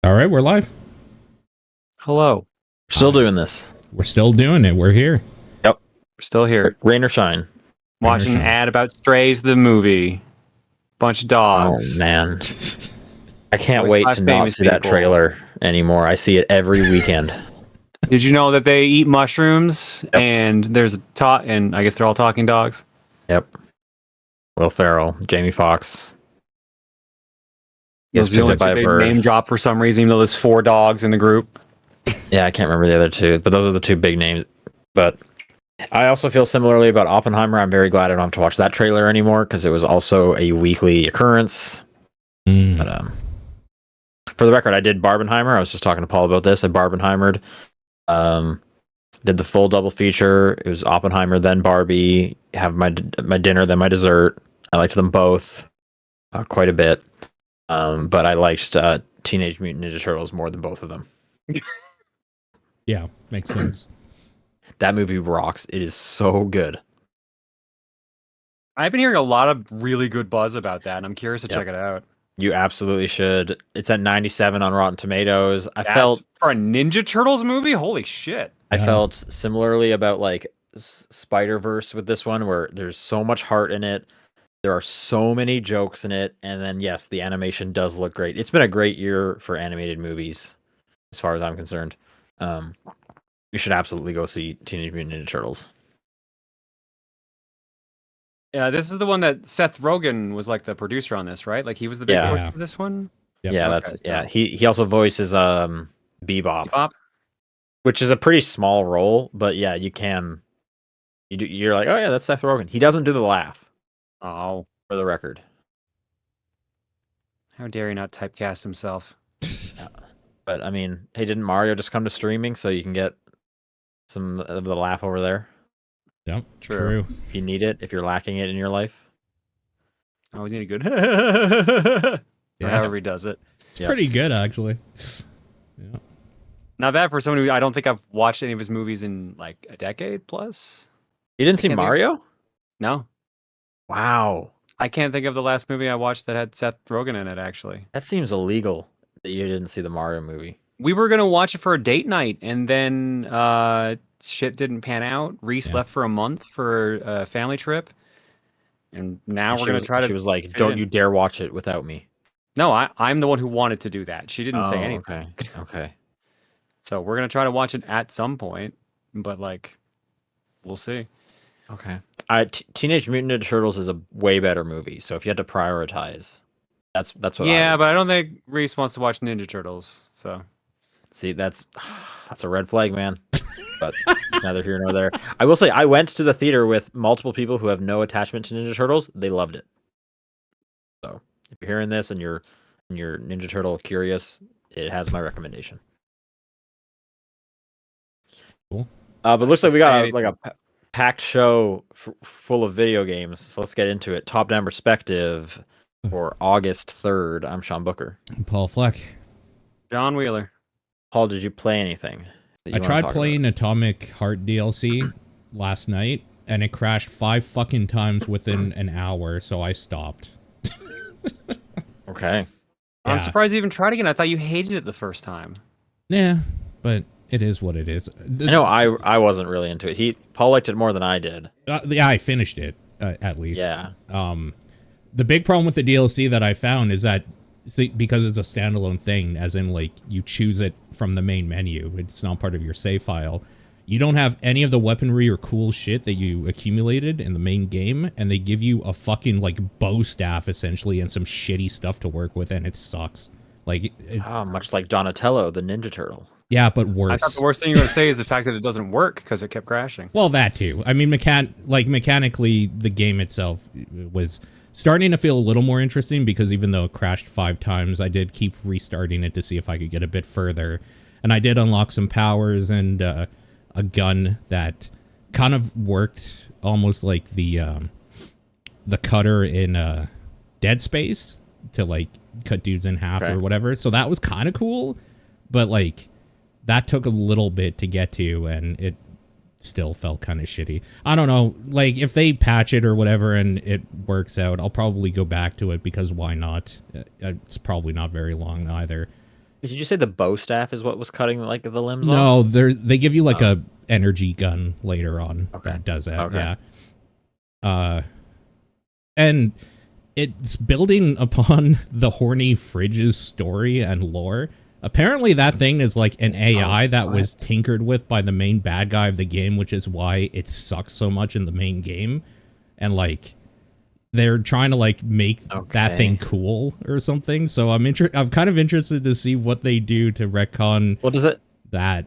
All right, we're live. Hello. Still doing this. We're still doing it. We're here. Yep. We're still here. Rain or shine. Watching an shine. ad about Strays, the movie. Bunch of dogs. Oh, man. I can't Voiced wait by to not famous see that people. trailer anymore. I see it every weekend. Did you know that they eat mushrooms and there's and I guess they're all talking dogs? Yep. Will Ferrell, Jamie Foxx. Those are the only two they name drop for some reason, even though there's 4 dogs in the group. Yeah, I can't remember the other two, but those are the two big names. But I also feel similarly about Oppenheimer. I'm very glad I don't have to watch that trailer anymore because it was also a weekly occurrence. But for the record, I did Barbenheimer. I was just talking to Paul about this. I Barbenheimered. Did the full double feature. It was Oppenheimer, then Barbie. Have my dinner, then my dessert. I liked them both quite a bit. But I liked Teenage Mutant Ninja Turtles more than both of them. Yeah, makes sense. That movie rocks. It is so good. I've been hearing a lot of really good buzz about that, and I'm curious to check it out. You absolutely should. It's at 97 on Rotten Tomatoes. That's for a Ninja Turtles movie? Holy shit. I felt similarly about like Spider-Verse with this one, where there's so much heart in it. There are so many jokes in it. And then, yes, the animation does look great. It's been a great year for animated movies, as far as I'm concerned. You should absolutely go see Teenage Mutant Ninja Turtles. Yeah, this is the one that Seth Rogen was like the producer on this, right? Like he was the big voice for this one? Yep. Yeah, he also voices Bebop. Bebop? Which is a pretty small role, but yeah, you're like, oh yeah, that's Seth Rogen. He doesn't do the laugh. Oh. For the record. How dare he not typecast himself? But I mean, hey, didn't Mario just come to streaming so you can get some of the laugh over there? Yep, True. If you need it, if you're lacking it in your life. I always need a good Yeah. however he does it. It's pretty good, actually. Yeah. Not bad for someone who I don't think I've watched any of his movies in like a decade plus. You didn't see Mario? No. Wow. I can't think of the last movie I watched that had Seth Rogen in it, actually. That seems illegal that you didn't see the Mario movie. We were going to watch it for a date night, and then shit didn't pan out. Reese left for a month for a family trip. And now we're going to try to... She was like, don't you dare watch it without me. No, I'm the one who wanted to do that. She didn't say anything. Okay. So we're going to try to watch it at some point, but like, we'll see. Okay. Teenage Mutant Ninja Turtles is a way better movie, so if you had to prioritize, that's what but I don't think Reese wants to watch Ninja Turtles, so... See, that's a red flag, man. But neither here nor there. I will say, I went to the theater with multiple people who have no attachment to Ninja Turtles. They loved it. So if you're hearing this and you're Ninja Turtle curious, it has my recommendation. Cool. But it looks like we got a packed show full of video games. So let's get into it. Top-down perspective for August 3rd. I'm Sean Booker. Paul Fleck. John Wheeler. Paul, did you play anything? I tried playing Atomic Heart DLC last night, and it crashed 5 fucking times within an hour, so I stopped. Okay. I'm surprised you even tried again. I thought you hated it the first time. Yeah, but it is what it is. No, I wasn't really into it. Paul liked it more than I did. Yeah, I finished it, at least. Yeah. The big problem with the DLC that I found is that because it's a standalone thing, as in like you choose it from the main menu, it's not part of your save file. You don't have any of the weaponry or cool shit that you accumulated in the main game, and they give you a fucking like bow staff essentially and some shitty stuff to work with, and it sucks. Like much like Donatello, the Ninja Turtle. Yeah, but worse. I thought the worst thing you were going to say is the fact that it doesn't work because it kept crashing. Well, that too. I mean, mechanically, the game itself was starting to feel a little more interesting because even though it crashed 5 times, I did keep restarting it to see if I could get a bit further. And I did unlock some powers and a gun that kind of worked almost like the cutter in Dead Space to like cut dudes in half or whatever. So that was kind of cool, but like that took a little bit to get to, and it still felt kind of shitty. I don't know, like if they patch it or whatever and it works out, I'll probably go back to it because why not? It's probably not very long either. Did you say the bow staff is what was cutting like the limbs off? No, they give you like a energy gun later on that does that. Okay. Yeah. And it's building upon the horny fridges story and lore. Apparently that thing is like an AI that was tinkered with by the main bad guy of the game, which is why it sucks so much in the main game. And like they're trying to like make that thing cool or something. So I'm kind of interested to see what they do to retcon that.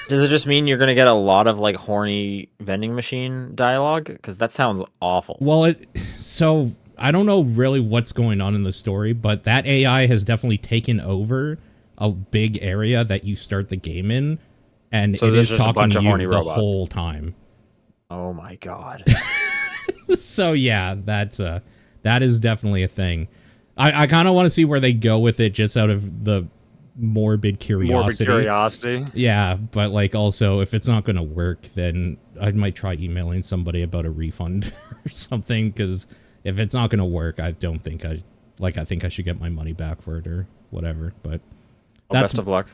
Does it just mean you're going to get a lot of like horny vending machine dialogue? Because that sounds awful. Well, so I don't know really what's going on in the story, but that AI has definitely taken over a big area that you start the game in, and so it is talking to you the whole time. Oh my god. So yeah, that is definitely a thing. I kind of want to see where they go with it, just out of the morbid curiosity. Yeah, but like also if it's not going to work, then I might try emailing somebody about a refund or something, because if it's not going to work, I think I should get my money back for it or whatever. But best of luck.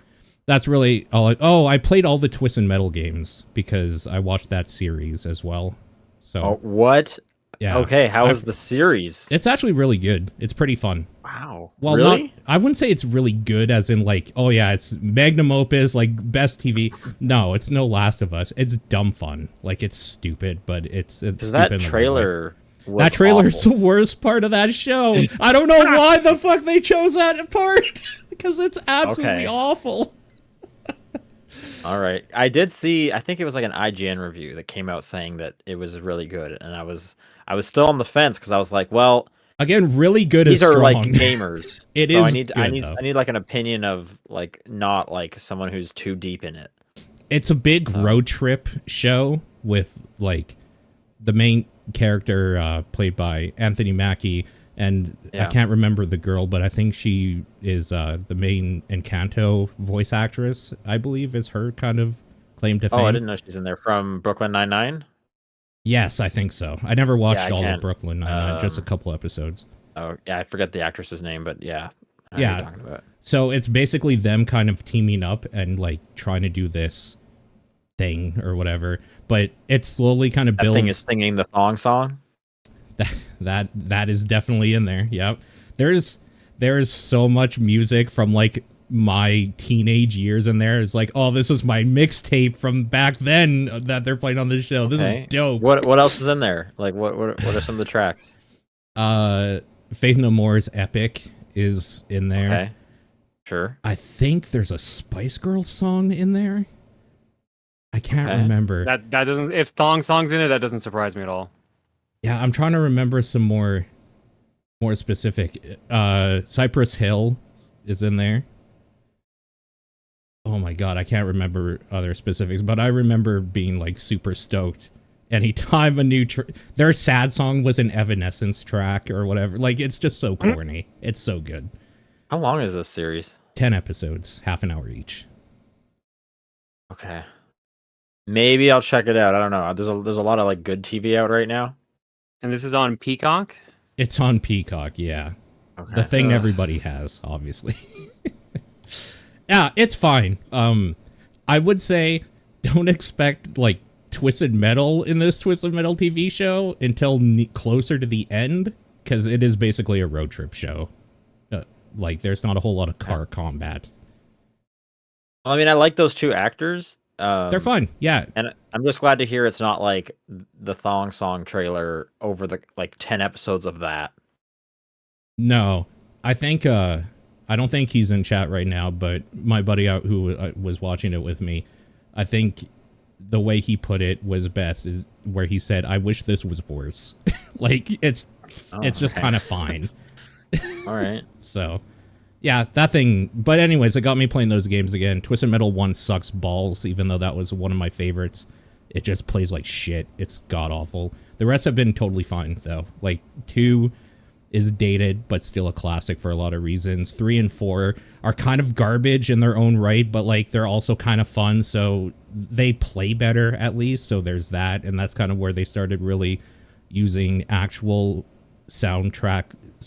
That's really all. I played all the Twist and Metal games because I watched that series as well. So what? Yeah. Okay, how is the series? It's actually really good. It's pretty fun. Wow. Well, really? I wouldn't say it's really good as in like, oh yeah, it's magnum opus, like best TV. No, it's no Last of Us. It's dumb fun. Like it's stupid, but it's stupid. That trailer That trailer's the worst part of that show. I don't know why the fuck they chose that part, because it's absolutely awful. All right. I did see, I think it was like an IGN review that came out saying that it was really good, and I was still on the fence because I was like, well, again, really good is strong. These are like gamers. It so is I need like an opinion of like not like someone who's too deep in it. It's a big road trip show with like the main character played by Anthony Mackie, and I can't remember the girl, but I think she is the main Encanto voice actress. I believe is her kind of claim to fame. Oh, I didn't know she's in there. From Brooklyn Nine-Nine? Yes, I think so. I never watched all of Brooklyn Nine-Nine, just a couple episodes. Oh, yeah, I forget the actress's name, but yeah. I know what you're talking about. So it's basically them kind of teaming up and like trying to do this thing or whatever, but it slowly kind of builds. That thing is singing the thong song? That is definitely in there. Yep. There is so much music from like my teenage years in there. It's like, oh, this is my mixtape from back then that they're playing on this show. This is dope. What else is in there? Like what are some of the tracks? Faith No More's Epic is in there. Okay. Sure. I think there's a Spice Girls song in there. I can't remember. That doesn't, if thong song's in it, that doesn't surprise me at all. Yeah, I'm trying to remember some more specific. Cypress Hill is in there. Oh my god, I can't remember other specifics, but I remember being like super stoked anytime a new their sad song was an Evanescence track or whatever. Like it's just so corny. It's so good. How long is this series? 10 episodes, half an hour each. Okay. Maybe I'll check it out. I don't know. There's a lot of like good TV out right now. And this is on Peacock? It's on Peacock, yeah. Okay. The thing everybody has, obviously. Yeah, it's fine. I would say don't expect like Twisted Metal in this Twisted Metal TV show until closer to the end, because it is basically a road trip show. Like there's not a whole lot of car combat. I mean, I like those two actors. They're fun, yeah. And I'm just glad to hear it's not like the thong song trailer over the like 10 episodes of that. No, I think I don't think he's in chat right now, but my buddy out who was watching it with me, I think the way he put it was best, is where he said, "I wish this was worse." Like it's just kind of fine. All right. So, yeah, that thing. But anyways, it got me playing those games again. Twisted Metal 1 sucks balls, even though that was one of my favorites. It just plays like shit. It's god-awful. The rest have been totally fine, though. Like, 2 is dated, but still a classic for a lot of reasons. 3 and 4 are kind of garbage in their own right, but, like, they're also kind of fun, so they play better, at least. So there's that, and that's kind of where they started really using actual soundtrack,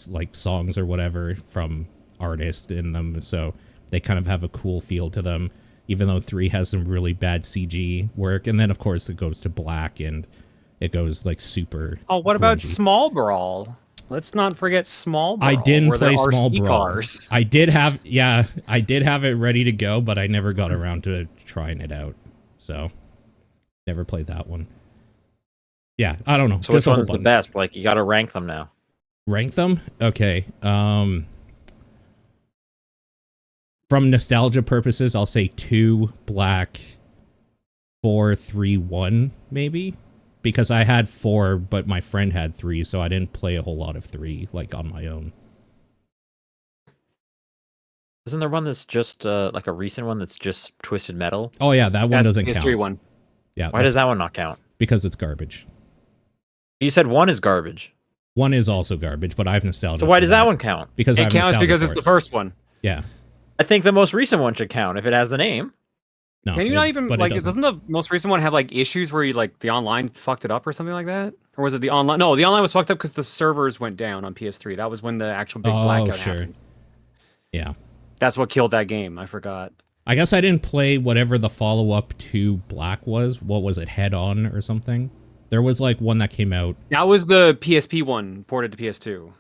like, songs or whatever from artists in them, so They kind of have a cool feel to them, even though 3 has some really bad CG work. And then, of course, it goes to black and it goes like super. Oh, what about grungy. Small Brawl? Let's not forget Small Brawl. I didn't where there play are Small ski Brawl. Cars. I did have it ready to go, but I never got around to trying it out. So, never played that one. Yeah, I don't know. So which one's the best? Like, you got to rank them now. Rank them? Okay. From nostalgia purposes, I'll say 2 black, 4, 3, 1, maybe. Because I had 4, but my friend had 3, so I didn't play a whole lot of 3, like, on my own. Isn't there one that's just like a recent one that's just Twisted Metal? Oh yeah, that one doesn't count. PS3 one. Yeah. Why does that one not count? Because it's garbage. You said 1 is garbage. 1 is also garbage, but I have nostalgia. So why does that one count? Because it counts because it's the first one. Yeah. I think the most recent one should count if it has the name. No, Can you not even like? doesn't The most recent one have like issues where you like the online fucked it up or something like that? Or was it the online? No, the online was fucked up because the servers went down on PS3. That was when the actual big blackout happened. Yeah. That's what killed that game. I forgot. I guess I didn't play whatever the follow-up to Black was. What was it, Head On or something? There was like one that came out. That was the PSP one ported to PS2.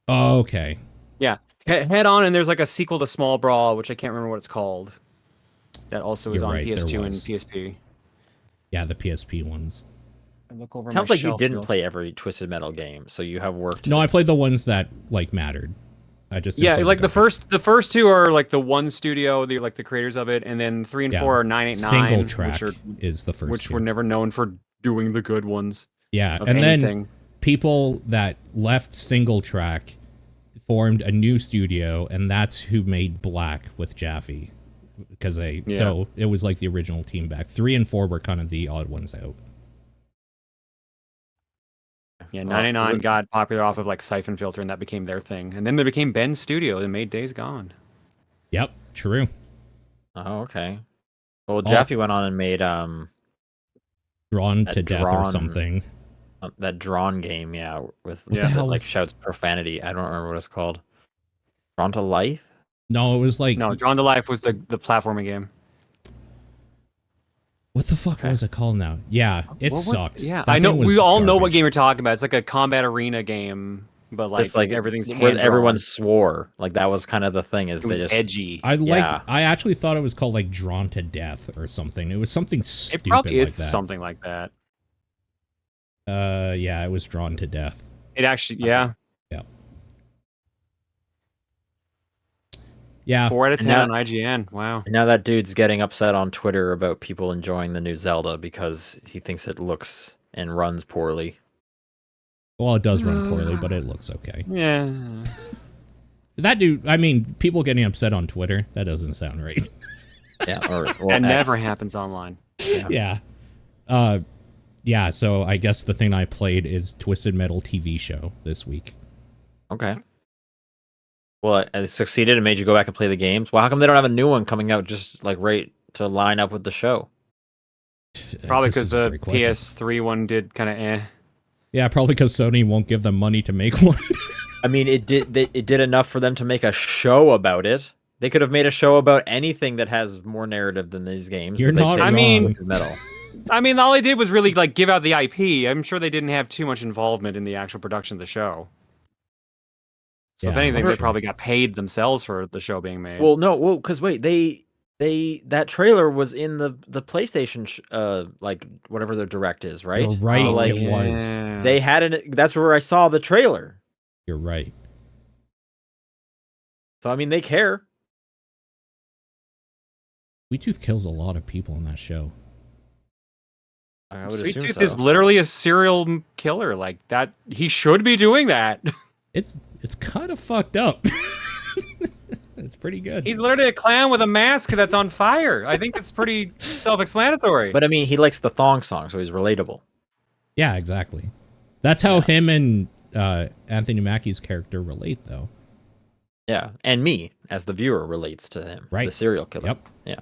Oh, okay. Yeah, Head On, and there's like a sequel to Small Brawl, which I can't remember what it's called. That also is You're on right, PS2 and PSP. Yeah, the PSP ones. I look over Sounds my like you shelf, didn't play every Twisted Metal game, so you have work to No, I played the ones that like mattered. I just didn't play like the garbage. first 2 are like the one studio, the like the creators of it, and then 3 and 4 are 989, Single Track which is the first. which 2. were never known for doing the good ones. Yeah, of and anything. then people that left Single Track formed a new studio, and that's who made Black with Jaffe. Because so it was like the original team back. 3 and 4 were kind of the odd ones out. Yeah, 989 got popular off of like Siphon Filter, and that became their thing. And then they became Ben's studio and made Days Gone. Yep, true. Oh, okay. Well, Jaffe went on and made Drawn to Death or something. That Drawn game, yeah, with that like shouts profanity. I don't remember what it's called. Drawn to Life? No, it was like No, Drawn to Life was the platforming game. What the fuck was it called now? Yeah, it sucked. Yeah, That I know. thing was We all know what garbage. game you're talking about. It's like a combat arena game, but like It's like everything's where everyone hand-drawn. swore. Like that was kind of the thing. Is It was they just edgy. I actually thought it was called like Drawn to Death or something. It was something stupid It probably like is that. something like that. Yeah, it was Drawn to Death. It actually, yeah. Yeah. Yeah. 4 out of 10 now- on IGN. Wow. Now that dude's getting upset on Twitter about people enjoying the new Zelda because he thinks it looks and runs poorly. Well, it does run poorly, but it looks okay. Yeah. That dude, I mean, people getting upset on Twitter, that doesn't sound right. Yeah, or That never happens online. Yeah. Yeah, so I guess the thing I played is Twisted Metal TV show this week. Okay. Well, it succeeded and made you go back and play the games. Well, how come they don't have a new one coming out just like right to line up with the show? Probably This because is a the great question. PS3 one did kind of eh. Yeah, probably because Sony won't give them money to make one. I mean, it did enough for them to make a show about it. They could have made a show about anything that has more narrative than these games. You're but they not picked wrong. I mean- Twisted Metal. I mean, all they did was really like give out the IP. I'm sure they didn't have too much involvement in the actual production of the show. So if Yeah, anything, I'm they sure. probably got paid themselves for the show being made. Well, because wait, that trailer was in the PlayStation like whatever their direct is, right? You're right, So, like, it was. Yeah. they had it. That's where I saw the trailer. You're right. So I mean, they care. Sweet Tooth kills a lot of people in that show. I would Sweet assume Tooth so. is literally a serial killer. Like that, he should be doing that. It's kind of fucked up. It's pretty good. He's literally a clown with a mask that's on fire. I think it's pretty self-explanatory. But I mean, he likes the thong song, so he's relatable. Yeah, exactly. That's how him and Anthony Mackie's character relate, though. Yeah, and me as the viewer relates to him, Right. The serial killer. Yep. Yeah.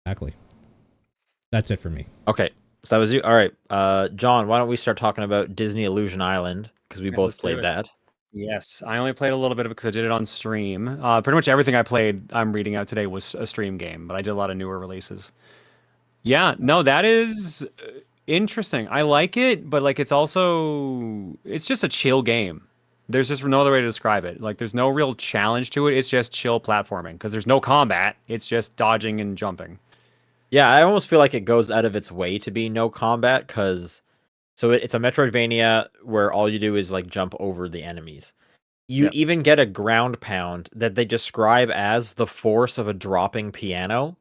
Exactly. That's it for me. Okay, so that was you. All right, John. Why don't we start talking about Disney Illusion Island because we Yeah, both let's do played it. that. Yes, I only played a little bit of it because I did it on stream. Pretty much everything I played, I'm reading out today, was a stream game, but I did a lot of newer releases. Yeah, no, that is interesting. I like it, but like it's just a chill game. There's just no other way to describe it. Like there's no real challenge to it. It's just chill platforming because there's no combat. It's just dodging and jumping. Yeah, I almost feel like it goes out of its way to be no combat because it's a Metroidvania where all you do is like jump over the enemies. You Yep. even get a ground pound that they describe as the force of a dropping piano.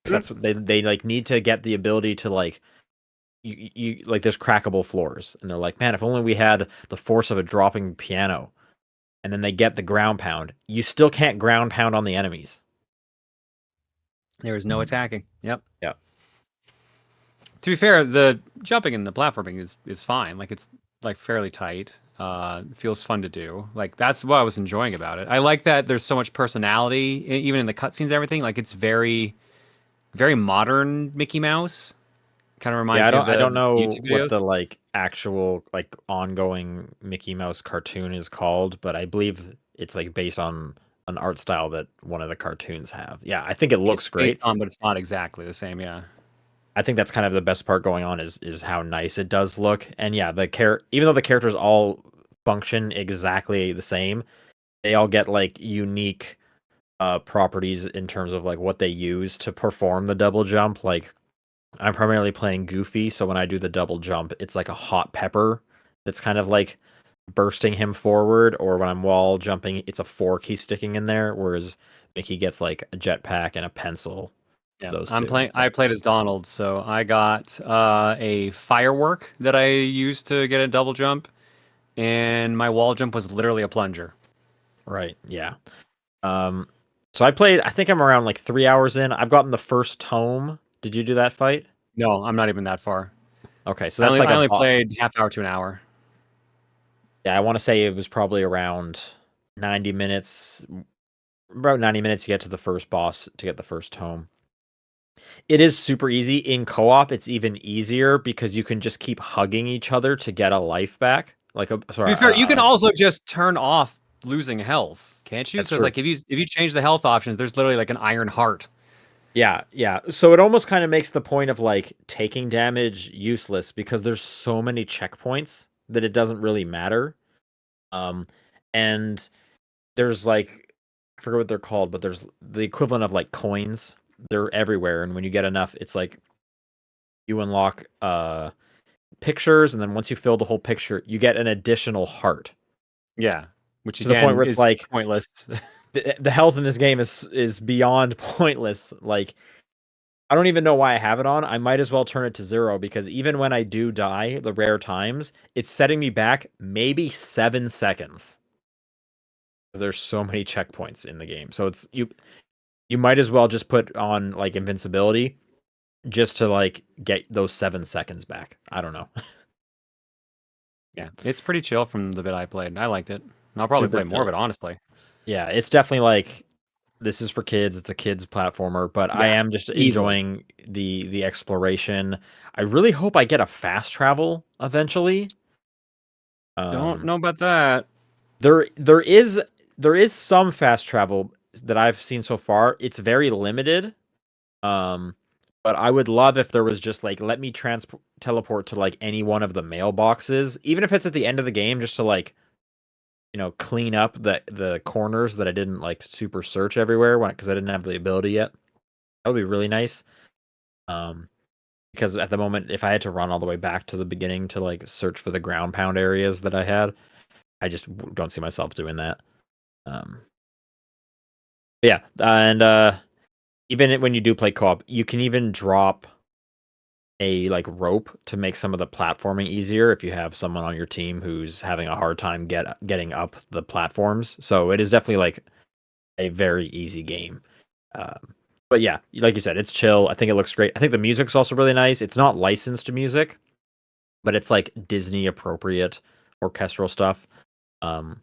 That's what they like need to get the ability to like you like there's crackable floors, and they're like, man, if only we had the force of a dropping piano. And then they get the ground pound. You still can't ground pound on the enemies. There is no attacking. Yep. Yeah. To be fair, the jumping and the platforming is fine. Like it's like fairly tight. Feels fun to do. Like that's what I was enjoying about it. I like that there's so much personality, even in the cutscenes and everything. Like it's very, very modern Mickey Mouse. Kind of reminds Yeah, me of I the don't know YouTube what videos. the like actual like ongoing Mickey Mouse cartoon is called, but I believe it's like based on an art style that one of the cartoons have. Yeah, I think it It's looks based great. on, but it's not exactly the same. Yeah. I think that's kind of the best part going on is how nice it does look. And yeah, even though the characters all function exactly the same, they all get like unique properties in terms of like what they use to perform the double jump. Like I'm primarily playing Goofy, so when I do the double jump, it's like a hot pepper that's kind of like bursting him forward, or when I'm wall jumping, it's a fork he's sticking in there, whereas Mickey gets like a jetpack and a pencil. Yeah, Those I'm two. playing. I played as Donald, so I got a firework that I used to get a double jump, and my wall jump was literally a plunger. Right. Yeah. Um so I think I'm around like 3 hours in. I've gotten the first tome. Did you do that fight? No, I'm not even that far. Okay, so I that's only like I a only played half hour to an hour. yeah, I want to say it was probably around 90 minutes. About 90 minutes to get to the first boss to get the first tome. It is super easy. In co-op, it's even easier because you can just keep hugging each other to get a life back. Like a To sorry, be fair, you can also just turn off losing health, can't you? that's Because true. like if you change the health options, there's literally like an iron heart. Yeah, yeah. So it almost kind of makes the point of like taking damage useless because there's so many checkpoints that it doesn't really matter. Um, and there's like I forget what they're called, but there's the equivalent of like coins. They're everywhere, and when you get enough, it's like you unlock pictures, and then once you fill the whole picture, you get an additional heart. Yeah, which To the point again where it's is like pointless. the health in this game is beyond pointless. Like I don't even know why I have it on. I might as well turn it to 0 because even when I do die, the rare times, it's setting me back maybe 7 seconds. Because there's so many checkpoints in the game. So it's you might as well just put on like invincibility just to like get those 7 seconds back. I don't know. Yeah, it's pretty chill from the bit I played. I liked it. And I'll probably Super play more of chill. it, honestly. Yeah, it's definitely like this is for kids. It's a kids platformer, but I Yeah, am just easily. enjoying the exploration. I really hope I get a fast travel eventually. Don't Um, know about that. there is some fast travel that I've seen so far. It's very limited. Um, but I would love if there was just like let me teleport to like any one of the mailboxes, even if it's at the end of the game, just to like clean up the corners that I didn't like super search everywhere because I didn't have the ability yet. That would be really nice. Um, because at the moment, if I had to run all the way back to the beginning to like search for the ground pound areas that I had, I just don't see myself doing that. Um, yeah, and even when you do play co-op, you can even drop a like rope to make some of the platforming easier if you have someone on your team who's having a hard time getting up the platforms. So it is definitely like a very easy game. But yeah, like you said, it's chill. I think it looks great. I think the music's also really nice. It's not licensed music, but it's like Disney appropriate orchestral stuff. Um,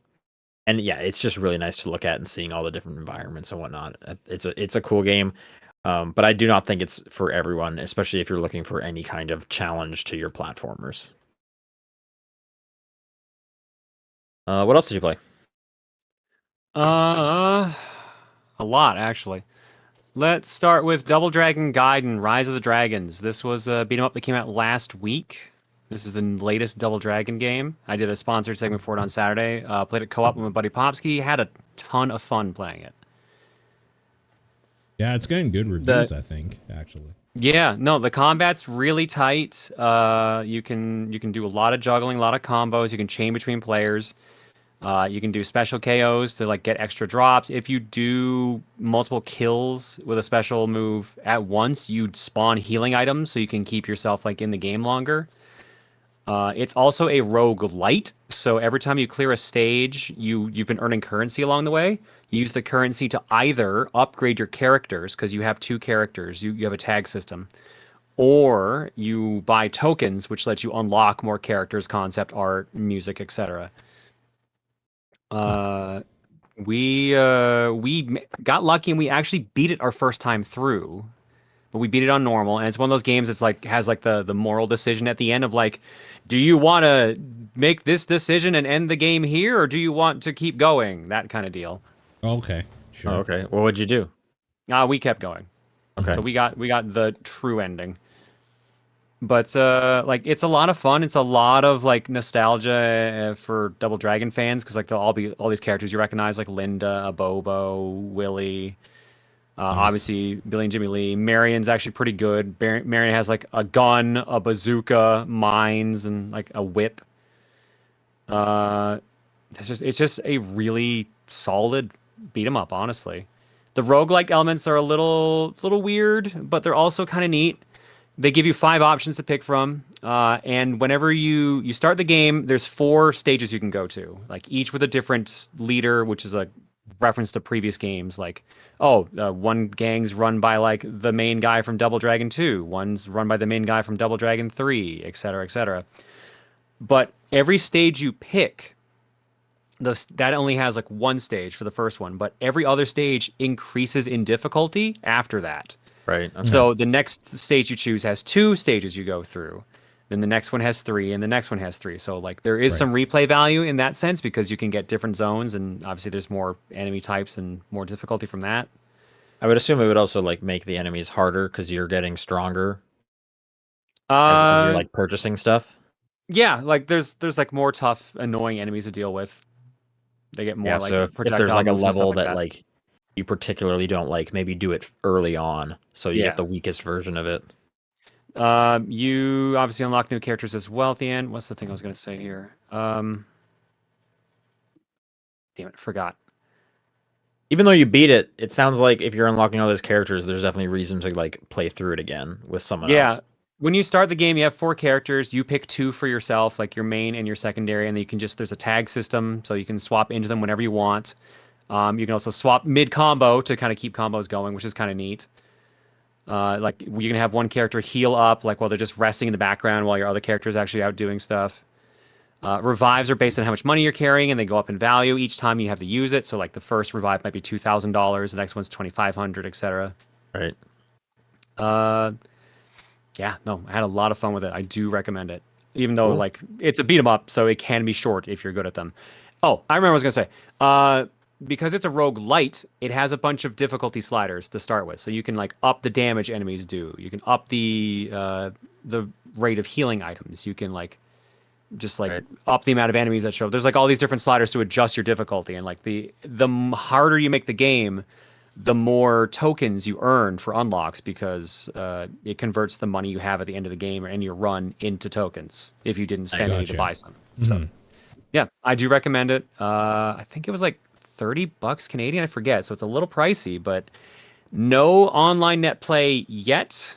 and yeah, it's just really nice to look at and seeing all the different environments and whatnot. It's a cool game. But I do not think it's for everyone, especially if you're looking for any kind of challenge to your platformers. What else did you play? A lot actually. Let's start with Double Dragon Gaiden: Rise of the Dragons. This was a beat 'em up that came out last week. This is the latest Double Dragon game. I did a sponsored segment for it on Saturday. Played it co-op with my buddy Popsky. Had a ton of fun playing it. Yeah, it's getting good reviews, I think, actually. Yeah, no, the combat's really tight. You can do a lot of juggling, a lot of combos. You can chain between players. You can do special KOs to like get extra drops. If you do multiple kills with a special move at once, you spawn healing items so you can keep yourself like in the game longer. It's also a roguelite, so every time you clear a stage, you've been earning currency along the way. You use the currency to either upgrade your characters because you have two characters, you have a tag system, or you buy tokens, which lets you unlock more characters, concept art, music, etc. We got lucky and we actually beat it our first time through, but we beat it on normal. And it's one of those games that's like has like the moral decision at the end of like, do you want to make this decision and end the game here, or do you want to keep going? That kind of deal. Okay, sure. Oh, okay. What would you do? We kept going. Okay. So we got the true ending. But like it's a lot of fun. It's a lot of like nostalgia for Double Dragon fans because like they'll all be all these characters you recognize like Linda, Bobo, Willie, Nice. obviously Billy and Jimmy Lee. Marion's actually pretty good. Marion has like a gun, a bazooka, mines, and like a whip. It's just a really solid beat 'em up, honestly. The roguelike elements are a little weird, but they're also kind of neat. They give you 5 options to pick from, and whenever you start the game, there's 4 stages you can go to, like each with a different leader, which is a reference to previous games. Like, one gang's run by like the main guy from Double Dragon 2, one's run by the main guy from Double Dragon 3, etc., etc. But every stage you pick, that only has like one stage for the first one, but every other stage increases in difficulty after that. Right. Okay. So the next stage you choose has 2 stages you go through. Then the next one has 3, and the next one has 3. So like there is some replay value in that sense because you can get different zones, and obviously there's more enemy types and more difficulty from that. I would assume it would also like make the enemies harder because you're getting stronger as you're like purchasing stuff. Yeah, like there's like more tough, annoying enemies to deal with. They get more Yeah. like So if there's projectile like a moves and stuff level like that like you particularly don't like, maybe do it early on so you get the weakest version of it. You obviously unlock new characters as well at the end. What's the thing I was going to say here? Damn it, I forgot. Even though you beat it, it sounds like if you're unlocking all those characters, there's definitely reason to like play through it again with someone else. When you start the game, you have 4 characters. You pick 2 for yourself, like your main and your secondary, and then you can there's a tag system, so you can swap into them whenever you want. You can also swap mid combo to kind of keep combos going, which is kind of neat. Like you can have one character heal up, like while they're just resting in the background while your other character is actually out doing stuff. Revives are based on how much money you're carrying, and they go up in value each time you have to use it. So like the first revive might be $2,000, the next one's $2,500, etc. Right. Yeah, no, I had a lot of fun with it. I do recommend it, even though like it's a beat 'em up, so it can be short if you're good at them. Oh, I remember what I was gonna say. Because it's a roguelite, it has a bunch of difficulty sliders to start with. So you can like up the damage enemies do. You can up the rate of healing items. You can like just like up the amount of enemies that show. There's like all these different sliders to adjust your difficulty, and like the harder you make the game, the more tokens you earn for unlocks because it converts the money you have at the end of the game and your run into tokens if you didn't spend any to buy some. So yeah, I do recommend it. I think it was like $30 Canadian, I forget. So it's a little pricey, but no online net play yet,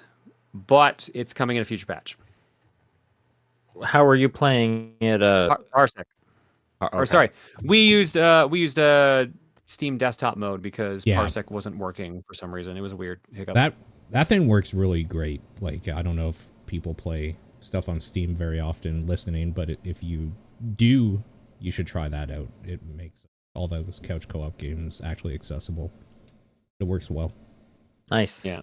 but it's coming in a future patch. How are you playing it? Parsec. Okay. Or sorry, we used Steam desktop mode because Parsec wasn't working for some reason. It was a weird hiccup. That thing works really great. Like I don't know if people play stuff on Steam very often listening, but if you do, you should try that out. It makes all those couch co-op games actually accessible. It works well. Nice. Yeah.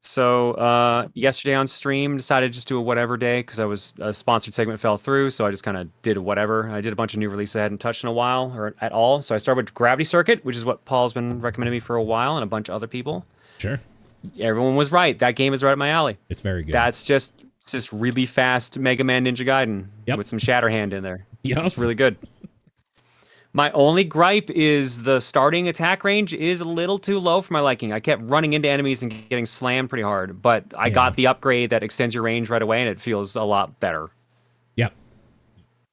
So yesterday on stream, decided to just do a whatever day because I was a sponsored segment fell through, so I just kind of did whatever. I did a bunch of new releases I hadn't touched in a while or at all. So I started with Gravity Circuit, which is what Paul's been recommending me for a while, and a bunch of other people. Sure. Everyone was right. That game is right up my alley. It's very good. That's just really fast Mega Man Ninja Gaiden with some Shatterhand in there. Yep. It's really good. My only gripe is the starting attack range is a little too low for my liking. I kept running into enemies and getting slammed pretty hard, but I got the upgrade that extends your range right away, and it feels a lot better. Yep.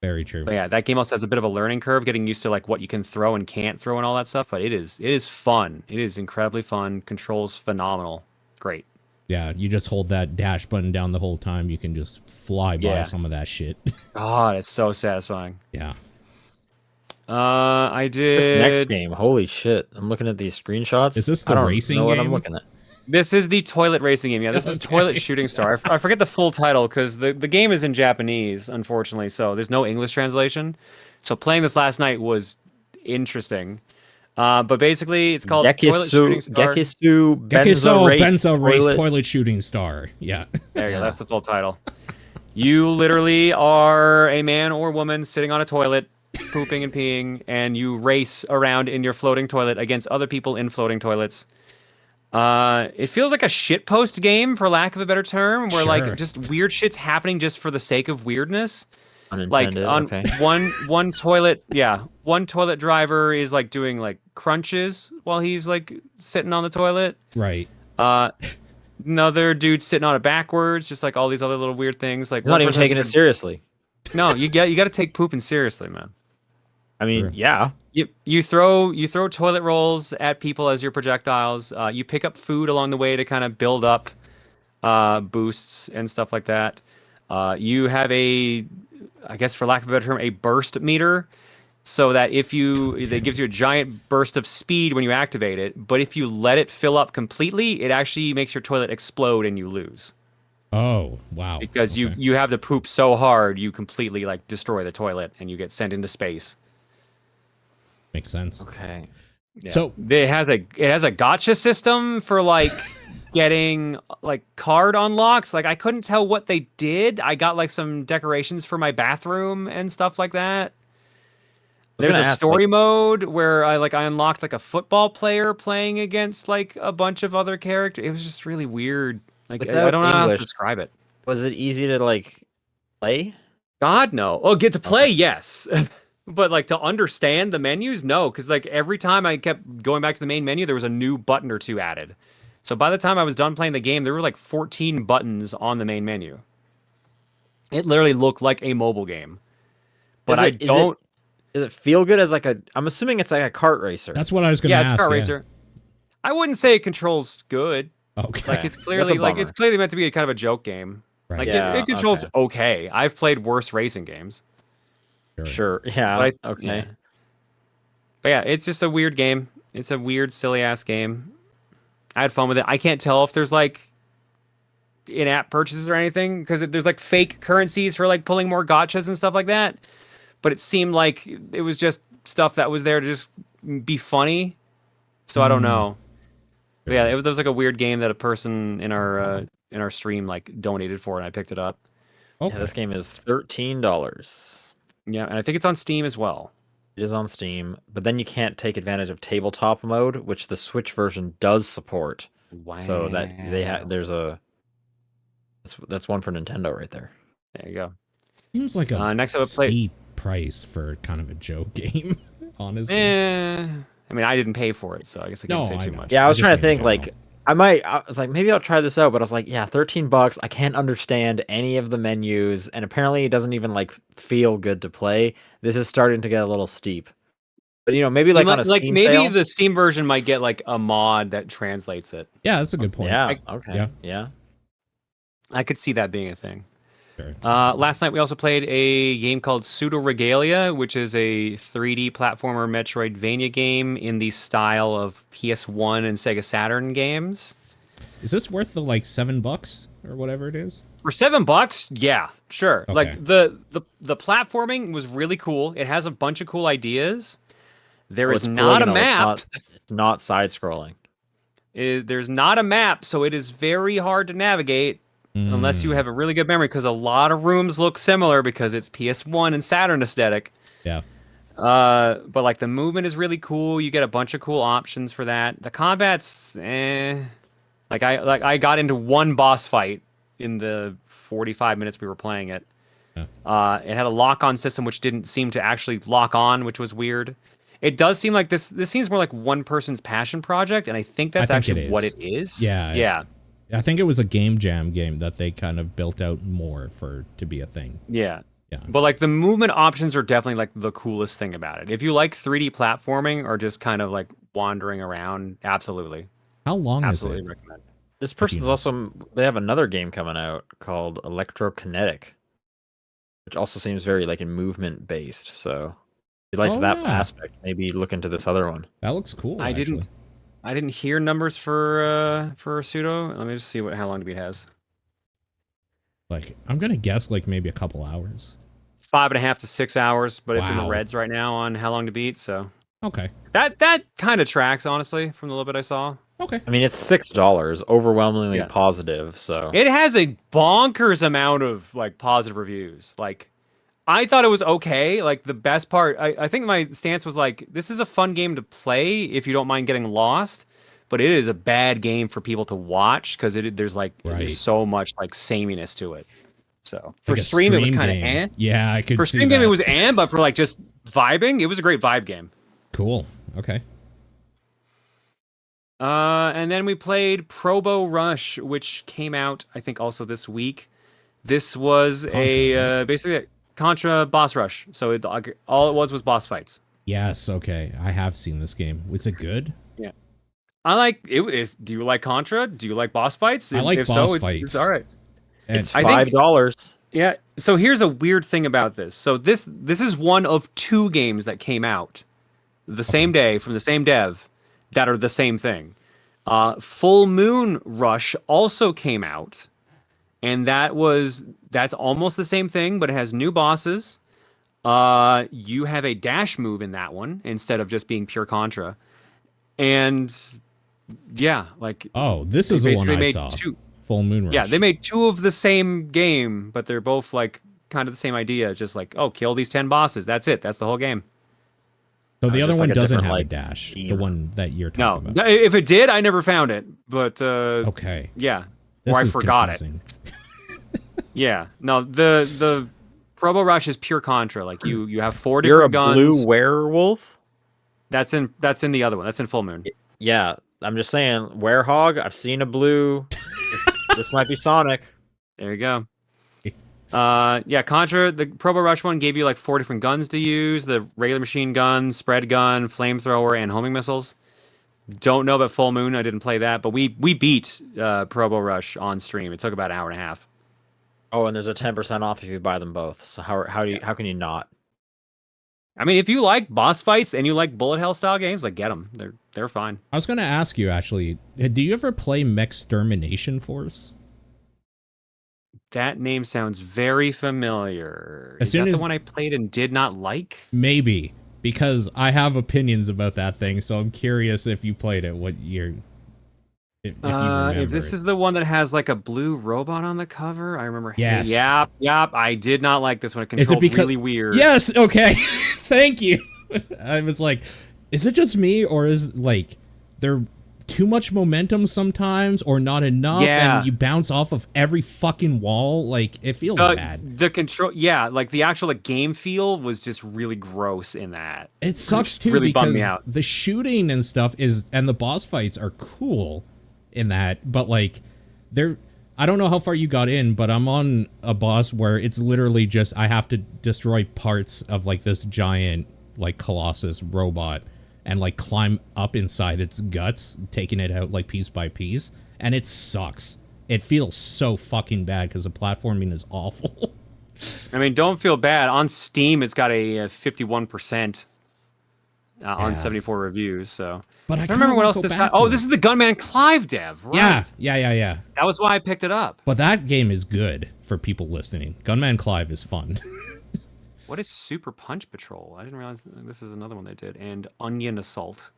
Very true. But yeah, that game also has a bit of a learning curve, getting used to like what you can throw and can't throw and all that stuff. But it is fun. It is incredibly fun. Controls phenomenal. Great. Yeah, you just hold that dash button down the whole time. You can just fly by some of that shit. God, it's so satisfying. Yeah. I did this next game. Holy shit! I'm looking at these screenshots. Is this the racing game? What I'm looking at. This is the toilet racing game. Yeah, this is Toilet Shooting Star. I forget the full title because the game is in Japanese, unfortunately. So there's no English translation. So playing this last night was interesting. But basically, it's called Toilet Shooting Star. Gekisu Benza Race Toilet Shooting Star. Yeah. There you go. That's the full title. You literally are a man or woman sitting on a toilet, pooping and peeing, and you race around in your floating toilet against other people in floating toilets. It feels like a shitpost game, for lack of a better term, where like just weird shit's happening just for the sake of weirdness. Like on one toilet, one toilet driver is like doing like crunches while he's like sitting on the toilet. Right. Another dude sitting on it backwards, just like all these other little weird things. Like he's not even taking it seriously. No, you got to take pooping seriously, man. I mean, yeah. You throw toilet rolls at people as your projectiles. You pick up food along the way to kind of build up boosts and stuff like that. You have I guess for lack of a better term, a burst meter, so that it gives you a giant burst of speed when you activate it. But if you let it fill up completely, it actually makes your toilet explode and you lose. Oh, wow. Because you have to poop so hard, you completely like destroy the toilet and you get sent into space. Makes sense. Okay. Yeah. So it has a gotcha system for like getting like card unlocks. Like I couldn't tell what they did. I got like some decorations for my bathroom and stuff like that. There's a story mode where I unlocked like a football player playing against like a bunch of other characters. It was just really weird. Like I don't know how else to describe it. Was it easy to like play? God no. Oh, get to play, yes. But like to understand the menus, no, because like every time I kept going back to the main menu, there was a new button or two added. So by the time I was done playing the game, there were like 14 buttons on the main menu. It literally looked like a mobile game. But does it feel good as like I'm assuming it's like a kart racer. That's what I was going to ask. Yeah, it's a kart racer. I wouldn't say it controls good. Okay. Like it's clearly meant to be a kind of a joke game. Right. Like it controls okay. I've played worse racing games. Sure. Yeah. Okay. Yeah. But yeah, it's just a weird game. It's a weird, silly ass game. I had fun with it. I can't tell if there's like in-app purchases or anything because there's like fake currencies for like pulling more gotchas and stuff like that. But it seemed like it was just stuff that was there to just be funny. So I don't know. But yeah, it was like a weird game that a person in our stream like donated for, and I picked it up. Okay. Yeah, this game is $13. Yeah, and I think it's on Steam as well. It is on Steam, but then you can't take advantage of tabletop mode, which the Switch version does support. Wow. So that that's one for Nintendo right there. There you go. Seems like a next up steep price for kind of a joke game, honestly. I mean, I didn't pay for it, so I guess I can't say too much. Yeah, I was trying to think like I was like, maybe I'll try this out, but I was like, yeah, $13. I can't understand any of the menus, and apparently it doesn't even like feel good to play. This is starting to get a little steep. But maybe like on a Steam sale? The Steam version might get like a mod that translates it. Yeah, that's a good point. Yeah. Okay. Yeah. I could see that being a thing. Sure. Last night we also played a game called Pseudo Regalia, which is a 3D platformer Metroidvania game in the style of PS1 and Sega Saturn games. Is this worth the like $7 or whatever it is? For $7, yeah, sure. Okay. Like the platforming was really cool. It has a bunch of cool ideas. There is not a map. It's not side scrolling. there's not a map, so it is very hard to navigate unless you have a really good memory, because a lot of rooms look similar because it's PS1 and Saturn aesthetic. Yeah. But like the movement is really cool. You get a bunch of cool options for that. The combat's Like I got into one boss fight in the 45 minutes we were playing it. Yeah. It had a lock-on system which didn't seem to actually lock on, which was weird. It does seem like this seems more like one person's passion project, and I think that's actually what it is. Yeah. Yeah. I think it was a game jam game that they kind of built out more to be a thing. Yeah. Yeah. But like the movement options are definitely like the coolest thing about it. If you like 3D platforming or just kind of like wandering around, absolutely. How long Absolutely is it? recommend. This person's also, they have another game coming out called Electrokinetic, which also seems very like in movement based. So if you like that aspect, maybe look into this other one. That looks cool. I didn't hear numbers for Pseudo. Let me just see how long to beat has. Like, I'm gonna guess like maybe a couple hours. 5.5 to 6 hours, but it's in the reds right now on how long to beat. So okay, that kind of tracks honestly from the little bit I saw. Okay, I mean it's $6, overwhelmingly positive. So it has a bonkers amount of like positive reviews. Like, I thought it was okay. Like the best part, I think my stance was like, this is a fun game to play if you don't mind getting lost. But it is a bad game for people to watch because there's like there's so much like sameness to it. So for like stream it was kind of eh. Yeah, I could. For stream game it was eh, but for like just vibing, it was a great vibe game. Cool. Okay. And then we played Probo Rush, which came out I think also this week. This was basically a Contra boss rush. So all it was boss fights. Yes. Okay. I have seen this game. Was it good? Yeah. I like it. Do you like Contra? Do you like boss fights? I like if boss so, fights. It's all right. It's $5. Yeah. So here's a weird thing about this. So this is one of 2 games that came out the same day from the same dev that are the same thing. Full Moon Rush also came out, and that's almost the same thing, but it has new bosses. You have a dash move in that one instead of just being pure Contra. And yeah, like this is the one I saw. Full Moon Rush. Yeah, they made 2 of the same game, but they're both like kind of the same idea. Just like, kill these 10 bosses. That's it. That's the whole game. So the other one doesn't have a dash. The one that you're talking about. No, if it did, I never found it. But okay. Yeah, or I forgot it. Yeah, no, the Probo Rush is pure Contra. Like you have 4 different guns. You're a blue werewolf. That's in the other one. That's in Full Moon. Yeah, I'm just saying, werehog. I've seen a blue. This might be Sonic. There you go. Yeah, Contra, the Probo Rush one gave you like 4 different guns to use: the regular machine gun, spread gun, flamethrower, and homing missiles. Don't know about Full Moon. I didn't play that, but we beat Probo Rush on stream. It took about an hour and a half. Oh, and there's a 10% off if you buy them both. So how can you not? I mean, if you like boss fights and you like bullet hell style games, like get them. They're fine. I was going to ask you actually, do you ever play Mechtermination Force? That name sounds very familiar. Is that the one I played and did not like? Maybe, because I have opinions about that thing, so I'm curious if you played it, what year. If you remember if this is the one that has like a blue robot on the cover, I remember. Yes. Yep. I did not like this one. It controlled really weird. Yes. Okay. Thank you. I was like, is it just me, or is like there too much momentum sometimes, or not enough, and you bounce off of every fucking wall? Like it feels bad. The control, like the actual game feel was just really gross in that. It sucks too really because bummed me out. The shooting and stuff and the boss fights are cool in that, but like I don't know how far you got in, but I'm on a boss where it's literally just I have to destroy parts of like this giant like Colossus robot and like climb up inside its guts, taking it out like piece by piece, and it sucks. It feels so fucking bad because the platforming is awful. I mean, don't feel bad. On Steam, it's got a 51% on 74 reviews. So, but I don't remember what else this guy. Oh, this is the Gunman Clive dev, right? Yeah. That was why I picked it up. But that game is good for people listening. Gunman Clive is fun. What is Super Punch Patrol? I didn't realize this is another one they did. And Onion Assault.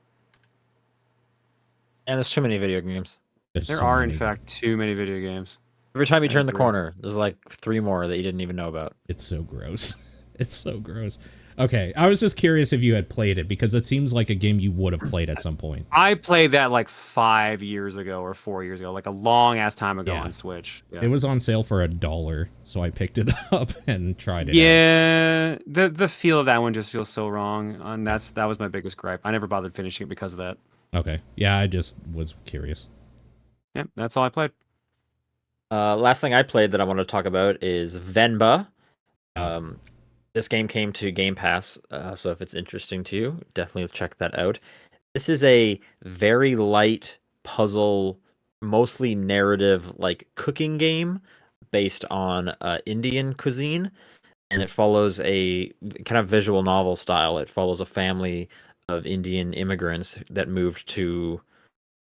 And there's too many video games. There's There so are, in many. fact, too many video games. Every time you I turn the agree. corner, there's like 3 more that you didn't even know about. It's so gross. It's so gross. Okay, I was just curious if you had played it because it seems like a game you would have played at some point. I played that like 5 years ago or 4 years ago, like a long ass time ago Yeah. on Switch. It was on sale for $1, so I picked it up and tried it out. Yeah, the feel of that one just feels so wrong, and that was my biggest gripe. I never bothered finishing it because of that. Okay. Yeah, I just was curious. Yeah, that's all I played. Last thing I played that I want to talk about is Venba. Oh. This game came to Game Pass, so if it's interesting to you, definitely check that out. This is a very light puzzle, mostly narrative, like cooking game based on Indian cuisine, and it follows a kind of visual novel style. It follows a family of Indian immigrants that moved to,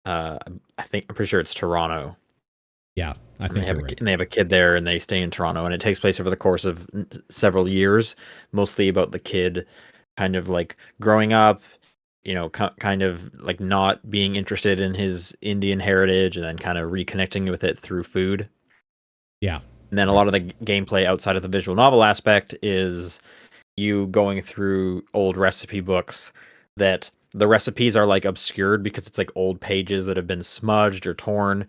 I'm pretty sure it's Toronto. Yeah, I And think they have you're right. and they have a kid there, and they stay in Toronto, and it takes place over the course of several years, mostly about the kid kind of like growing up, kind of like not being interested in his Indian heritage, and then kind of reconnecting with it through food. Yeah. And then a lot of the gameplay outside of the visual novel aspect is you going through old recipe books that the recipes are like obscured because it's like old pages that have been smudged or torn,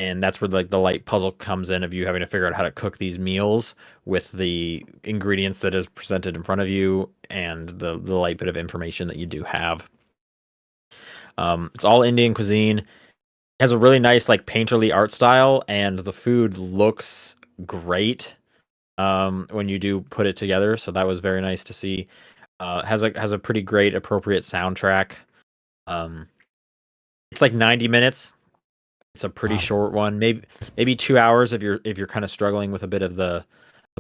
and that's where like the light puzzle comes in of you having to figure out how to cook these meals with the ingredients that is presented in front of you and the light bit of information that you do have. It's all Indian cuisine. It has a really nice like painterly art style, and the food looks great when you do put it together. So that was very nice to see. Has a pretty great appropriate soundtrack. It's like 90 minutes. It's a pretty Wow. short one, maybe 2 hours if you're kind of struggling with a bit of the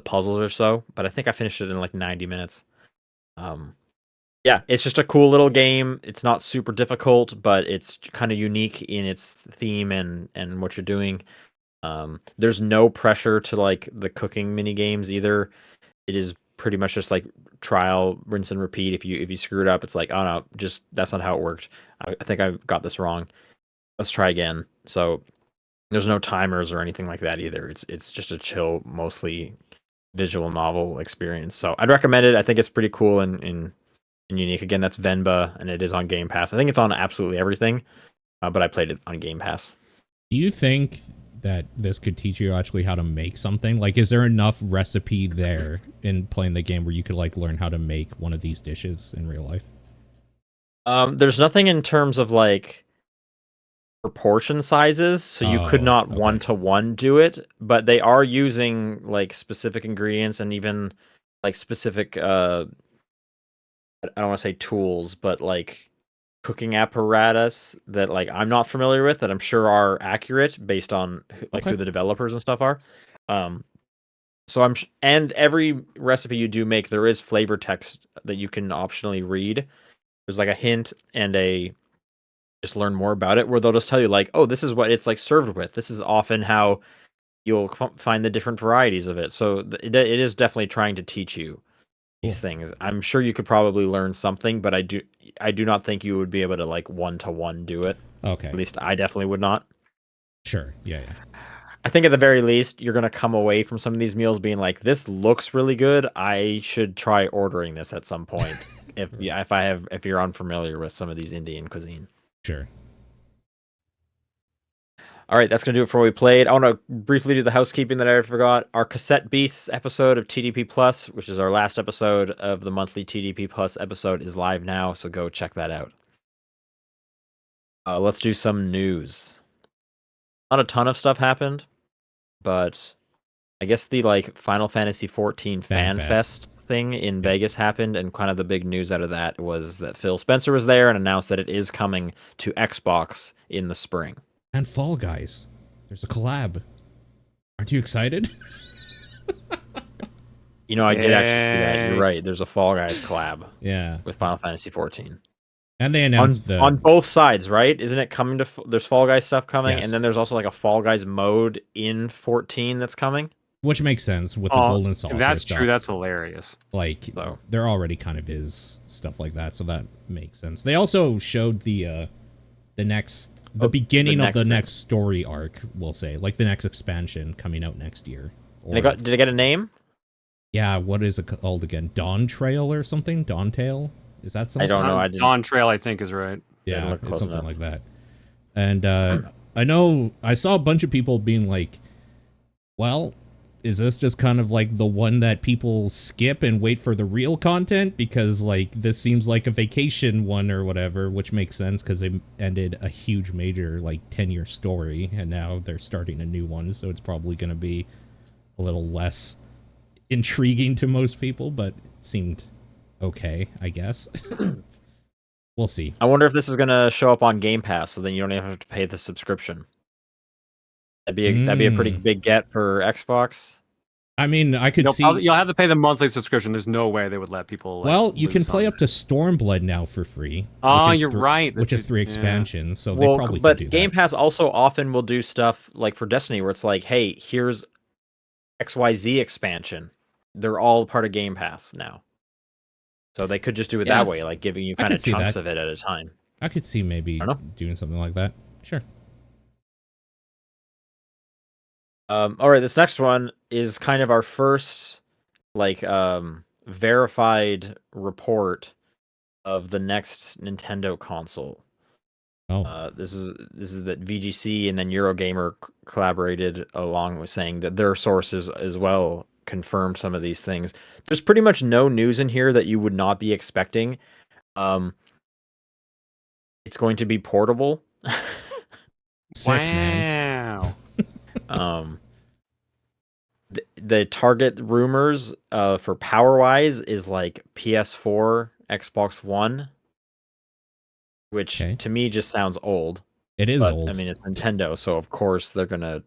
puzzles or so. But I think I finished it in like 90 minutes. Yeah, it's just a cool little game. It's not super difficult, but it's kind of unique in its theme and what you're doing. There's no pressure to like the cooking mini games either. It is pretty much just like trial, rinse and repeat. If you screw it up, it's like, oh no, just that's not how it worked. I think I got this wrong. Let's try again. So there's no timers or anything like that either. It's just a chill, mostly visual novel experience. So I'd recommend it. I think it's pretty cool and unique. Again, that's Venba, and it is on Game Pass. I think it's on absolutely everything, but I played it on Game Pass. Do you think that this could teach you actually how to make something? Like, is there enough recipe there in playing the game where you could like learn how to make one of these dishes in real life? There's nothing in terms of like proportion sizes, so you could not okay. 1-to-1 do it, but they are using like specific ingredients and even like specific I don't want to say tools, but like cooking apparatus that like I'm not familiar with that I'm sure are accurate based on like who the developers and stuff are. So and every recipe you do make, there is flavor text that you can optionally read. There's like a hint and a just learn more about it, where they'll just tell you like, oh, this is what it's like served with. This is often how you'll find the different varieties of it. So it is definitely trying to teach you these things. I'm sure you could probably learn something, but I do not think you would be able to like 1-to-1 do it. Okay. At least I definitely would not. Sure. Yeah. I think at the very least, you're gonna come away from some of these meals being like, this looks really good. I should try ordering this at some point. if you're unfamiliar with some of these Indian cuisine. Sure. All right, that's going to do it for what we played. I want to briefly do the housekeeping that I forgot. Our Cassette Beasts episode of TDP Plus, which is our last episode of the monthly TDP Plus episode, is live now, so go check that out. Let's do some news. Not a ton of stuff happened, but I guess the like Final Fantasy XIV Fan Fest thing in Vegas happened, and kind of the big news out of that was that Phil Spencer was there and announced that it is coming to Xbox in the spring. And Fall Guys. There's a collab. Aren't you excited? I did actually see that. You're right. There's a Fall Guys collab. Yeah. With Final Fantasy XIV. And they announced on both sides, right? Isn't it coming to? There's Fall Guys stuff coming, yes. And then there's also like a Fall Guys mode in 14 that's coming. Which makes sense with the golden saucer. That's stuff. true. That's hilarious. Like there already kind of is stuff like that, so that makes sense. They also showed the next the beginning of the next next story arc, we'll say, like the next expansion coming out next year. And did it get a name? Yeah, what is it called again? Dawn Trail or something? Dawn Tale? Is that something? I don't know. Dawn Trail, I think, is right. Yeah, it's something like that. And I know I saw a bunch of people being like, well, is this just kind of like the one that people skip and wait for the real content? Because, like, this seems like a vacation one or whatever, which makes sense because they ended a huge major, like, 10-year story, and now they're starting a new one, so it's probably going to be a little less intriguing to most people, but it seemed okay, I guess. We'll see. I wonder if this is going to show up on Game Pass, so then you don't even have to pay the subscription. That'd be a pretty big get for Xbox. I mean, I could see... You'll have to pay the monthly subscription. There's no way they would let people... Well, you can play up to Stormblood now for free. Oh, you're right. Which is 3 expansions, so they probably could do that. But Game Pass also often will do stuff like for Destiny, where it's like, hey, here's XYZ expansion. They're all part of Game Pass now. So they could just do it that way, like giving you kind of chunks of it at a time. I could see maybe doing something like that. Sure. All right, this next one is kind of our first, like, verified report of the next Nintendo console. Oh. This is that VGC and then Eurogamer collaborated along with saying that their sources as well confirmed some of these things. There's pretty much no news in here that you would not be expecting. It's going to be portable. Sick, man. The target rumors for power-wise is like PS4, Xbox One, which to me just sounds old. It is old. I mean, it's Nintendo, so of course they're gonna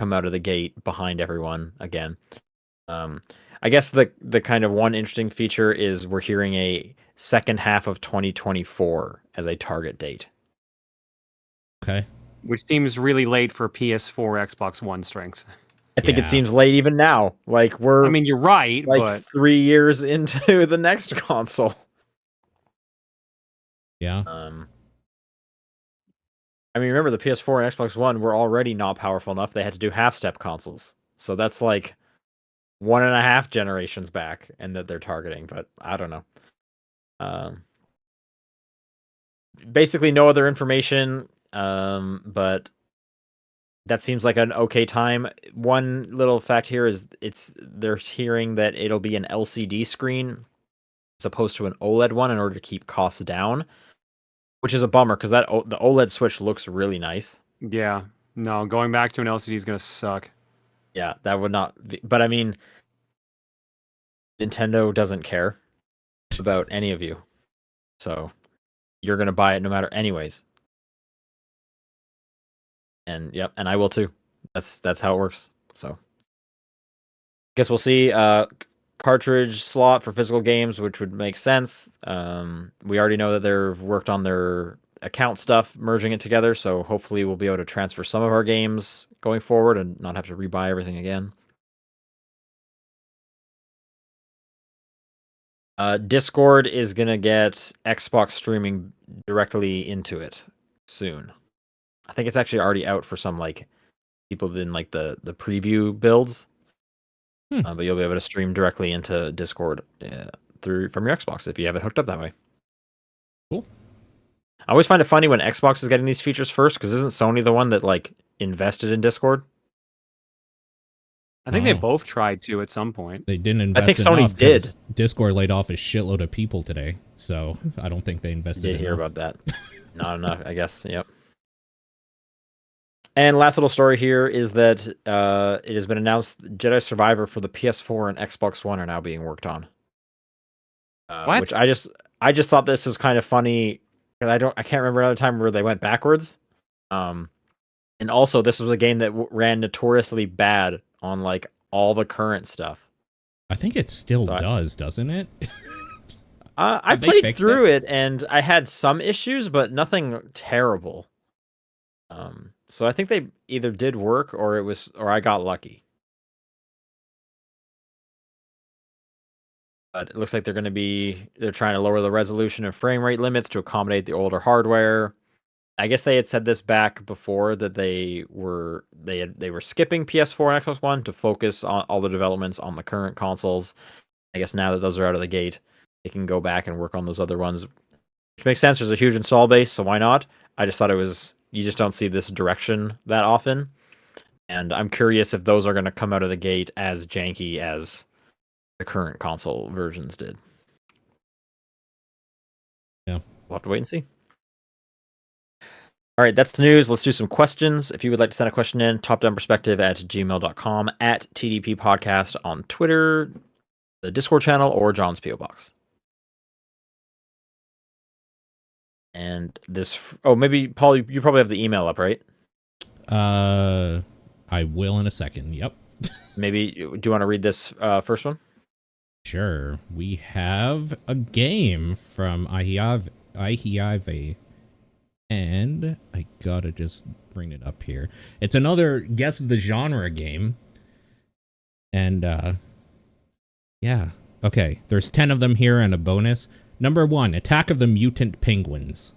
come out of the gate behind everyone again. I guess the kind of one interesting feature is we're hearing a second half of 2024 as a target date. Okay. Which seems really late for PS4, Xbox One strength. I think it seems late even now. Like I mean, you're right, like but 3 years into the next console. Yeah. I mean, remember the PS4 and Xbox One were already not powerful enough. They had to do half-step consoles. So that's like 1.5 generations back, and that they're targeting. But I don't know. Basically, no other information. But that seems like an okay time. One little fact here is they're hearing that it'll be an LCD screen as opposed to an OLED one in order to keep costs down, which is a bummer because the OLED Switch looks really nice. Yeah, no, going back to an LCD is gonna suck. Yeah, that would not be, but I mean, Nintendo doesn't care about any of you, so you're gonna buy it no matter anyways. And yep, and I will too. That's how it works. So guess we'll see. Cartridge slot for physical games, which would make sense. We already know that they've worked on their account stuff, merging it together, so hopefully we'll be able to transfer some of our games going forward and not have to rebuy everything again. Discord is gonna get Xbox streaming directly into it soon. I think it's actually already out for some like people in like the preview builds. But you'll be able to stream directly into Discord from your Xbox if you have it hooked up that way. Cool. I always find it funny when Xbox is getting these features first, because isn't Sony the one that like invested in Discord? I think they both tried to at some point. They didn't invest. I think Sony did. Discord laid off a shitload of people today, so I don't think they invested. Did hear about that? Not enough, I guess. Yep. And last little story here is that it has been announced Jedi Survivor for the PS4 and Xbox One are now being worked on. What? Which I just thought this was kind of funny because I can't remember another time where they went backwards. And also this was a game that ran notoriously bad on like all the current stuff. I think it still doesn't it? I played through it and I had some issues, but nothing terrible. So I think they either did work or I got lucky. But it looks like they're trying to lower the resolution and frame rate limits to accommodate the older hardware. I guess they had said this back before that they were skipping PS4 and Xbox One to focus on all the developments on the current consoles. I guess now that those are out of the gate, they can go back and work on those other ones. Which makes sense. There's a huge install base, so why not? I just thought you just don't see this direction that often. And I'm curious if those are going to come out of the gate as janky as the current console versions did. Yeah. We'll have to wait and see. All right, that's news. Let's do some questions. If you would like to send a question in, topdownperspective@gmail.com, at TDP Podcast on Twitter, the Discord channel, or John's P.O. Box. And maybe, Paul, you probably have the email up, right? I will in a second. Yep. Maybe, do you want to read this first one? Sure. We have a game from Ihiave. And I gotta just bring it up here. It's another Guess the Genre game. And, yeah. Okay, there's 10 of them here and a bonus. Number 1, Attack of the Mutant Penguins.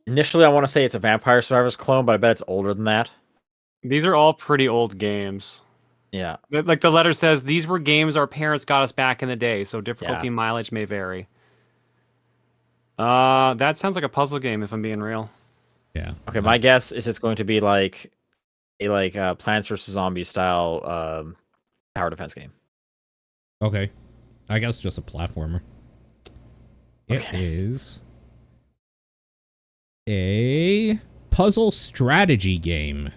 Initially, I want to say it's a Vampire Survivors clone, but I bet it's older than that. These are all pretty old games. Yeah. Like the letter says, these were games our parents got us back in the day, so difficulty mileage may vary. That sounds like a puzzle game, if I'm being real. Yeah. Okay, my guess is it's going to be like a Plants vs. Zombies style tower defense game. Okay. I guess just a platformer. It is a puzzle strategy game.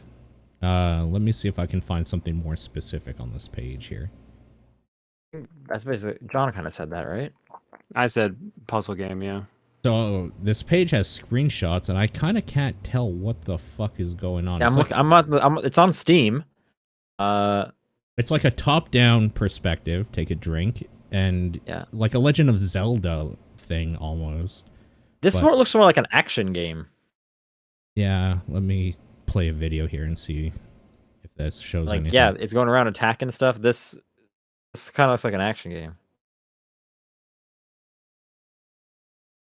Let me see if I can find something more specific on this page here. That's basically, John kind of said that, right? I said puzzle game, yeah. So this page has screenshots, and I kind of can't tell what the fuck is going on. Yeah, it's on Steam. It's like a top-down perspective. Take a drink, and like a Legend of Zelda thing almost. This looks more like an action game. Yeah, let me play a video here and see if this shows anything. Yeah, it's going around attacking stuff. This kind of looks like an action game.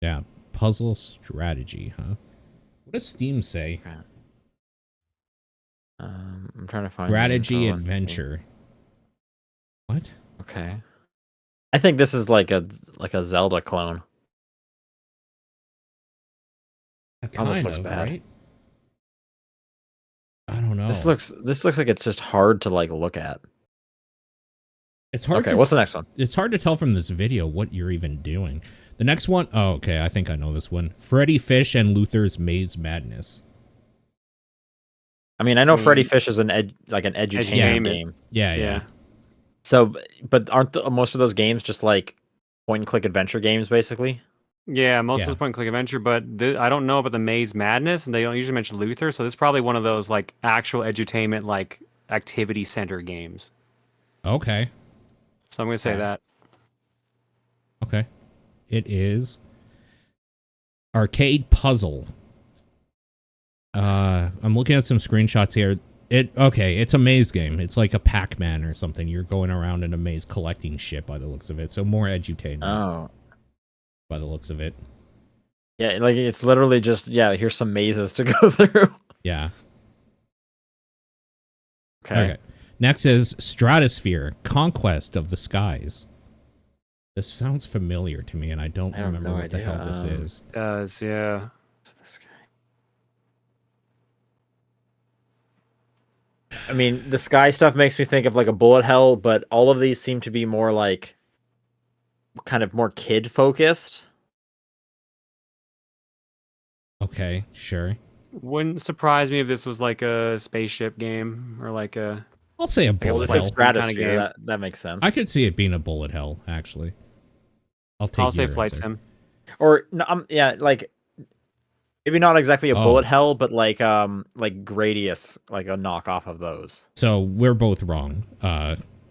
Yeah, puzzle strategy, huh? What does Steam say? Okay. I'm trying to find strategy adventure. What? Okay. I think this is like a Zelda clone. This looks bad. Right? I don't know. This looks like it's just hard to look at. It's hard. Okay, what's the next one? It's hard to tell from this video what you're even doing. The next one, oh, okay, I think I know this one. Freddy Fish and Luther's Maze Madness. I mean, I know Freddy Fish is an edutainment game. Yeah. So, but aren't most of those games just like point-and-click adventure games, basically? Yeah, most of the point-and-click adventure, but I don't know about the Maze Madness, and they don't usually mention Luther, so this is probably one of those like actual edutainment, like activity center games. Okay. So I'm going to say that. Okay. It is arcade puzzle. I'm looking at some screenshots here. It's a maze game. It's like a Pac-Man or something. You're going around in a maze collecting shit by the looks of it. So more edutainment. Oh. By the looks of it. Yeah, like it's literally just here's some mazes to go through. Yeah. Okay. Next is Stratosphere, Conquest of the Skies. This sounds familiar to me, and I don't remember what the hell this is. It does, yeah. I mean, the sky stuff makes me think of like a bullet hell, but all of these seem to be more like kind of more kid focused. Okay, sure. Wouldn't surprise me if this was like a spaceship game or like a... I'll say a bullet hell. Stratosphere, kind of that makes sense. I could see it being a bullet hell, actually. I'll say Flight Sim. Or like maybe not exactly a bullet hell, but like Gradius, like a knockoff of those. So we're both wrong,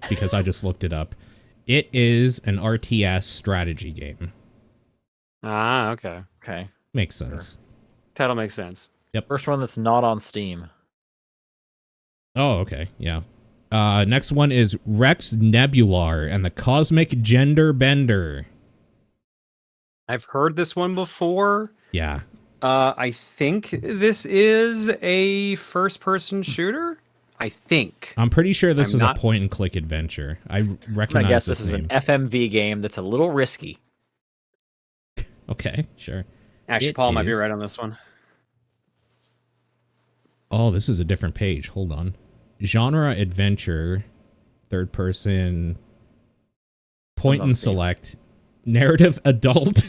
because I just looked it up. It is an RTS strategy game. Ah, okay. Okay. Makes sense. Sure. That'll make sense. Yep. First one that's not on Steam. Oh, okay. Yeah. Next one is Rex Nebular and the Cosmic Gender Bender. I've heard this one before. Yeah. I think this is a first-person shooter. I think. I'm pretty sure this I'm is not- a point-and-click adventure. I recognize I guess this this is name. an FMV game that's a little risky. Okay, sure. Actually, It Paul might be is. right on this one. Oh, this is a different page. Hold on. Genre adventure, third person, point and select, narrative adult.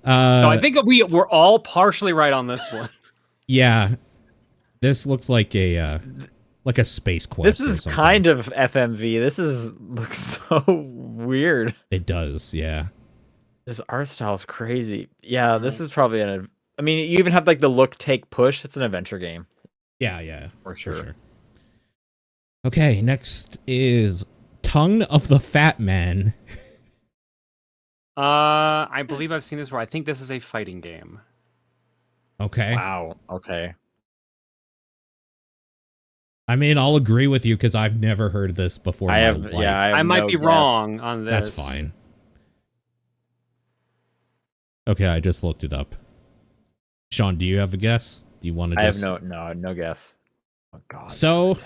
So I think we're all partially right on this one. Yeah, this looks like a space quest. This is kind of FMV. This looks so weird. It does, yeah. This art style is crazy. Yeah, this is probably I mean, you even have like the look, take, push. It's an adventure game. Yeah, for sure. Okay, next is Tongue of the Fat Man. I believe I've seen this where I think this is a fighting game. Okay. Wow. Okay. I mean, I'll agree with you because I've never heard this before. I might be wrong on this. That's fine. Okay, I just looked it up. Sean, do you have a guess? Do you want to? I have no guess. Oh God. So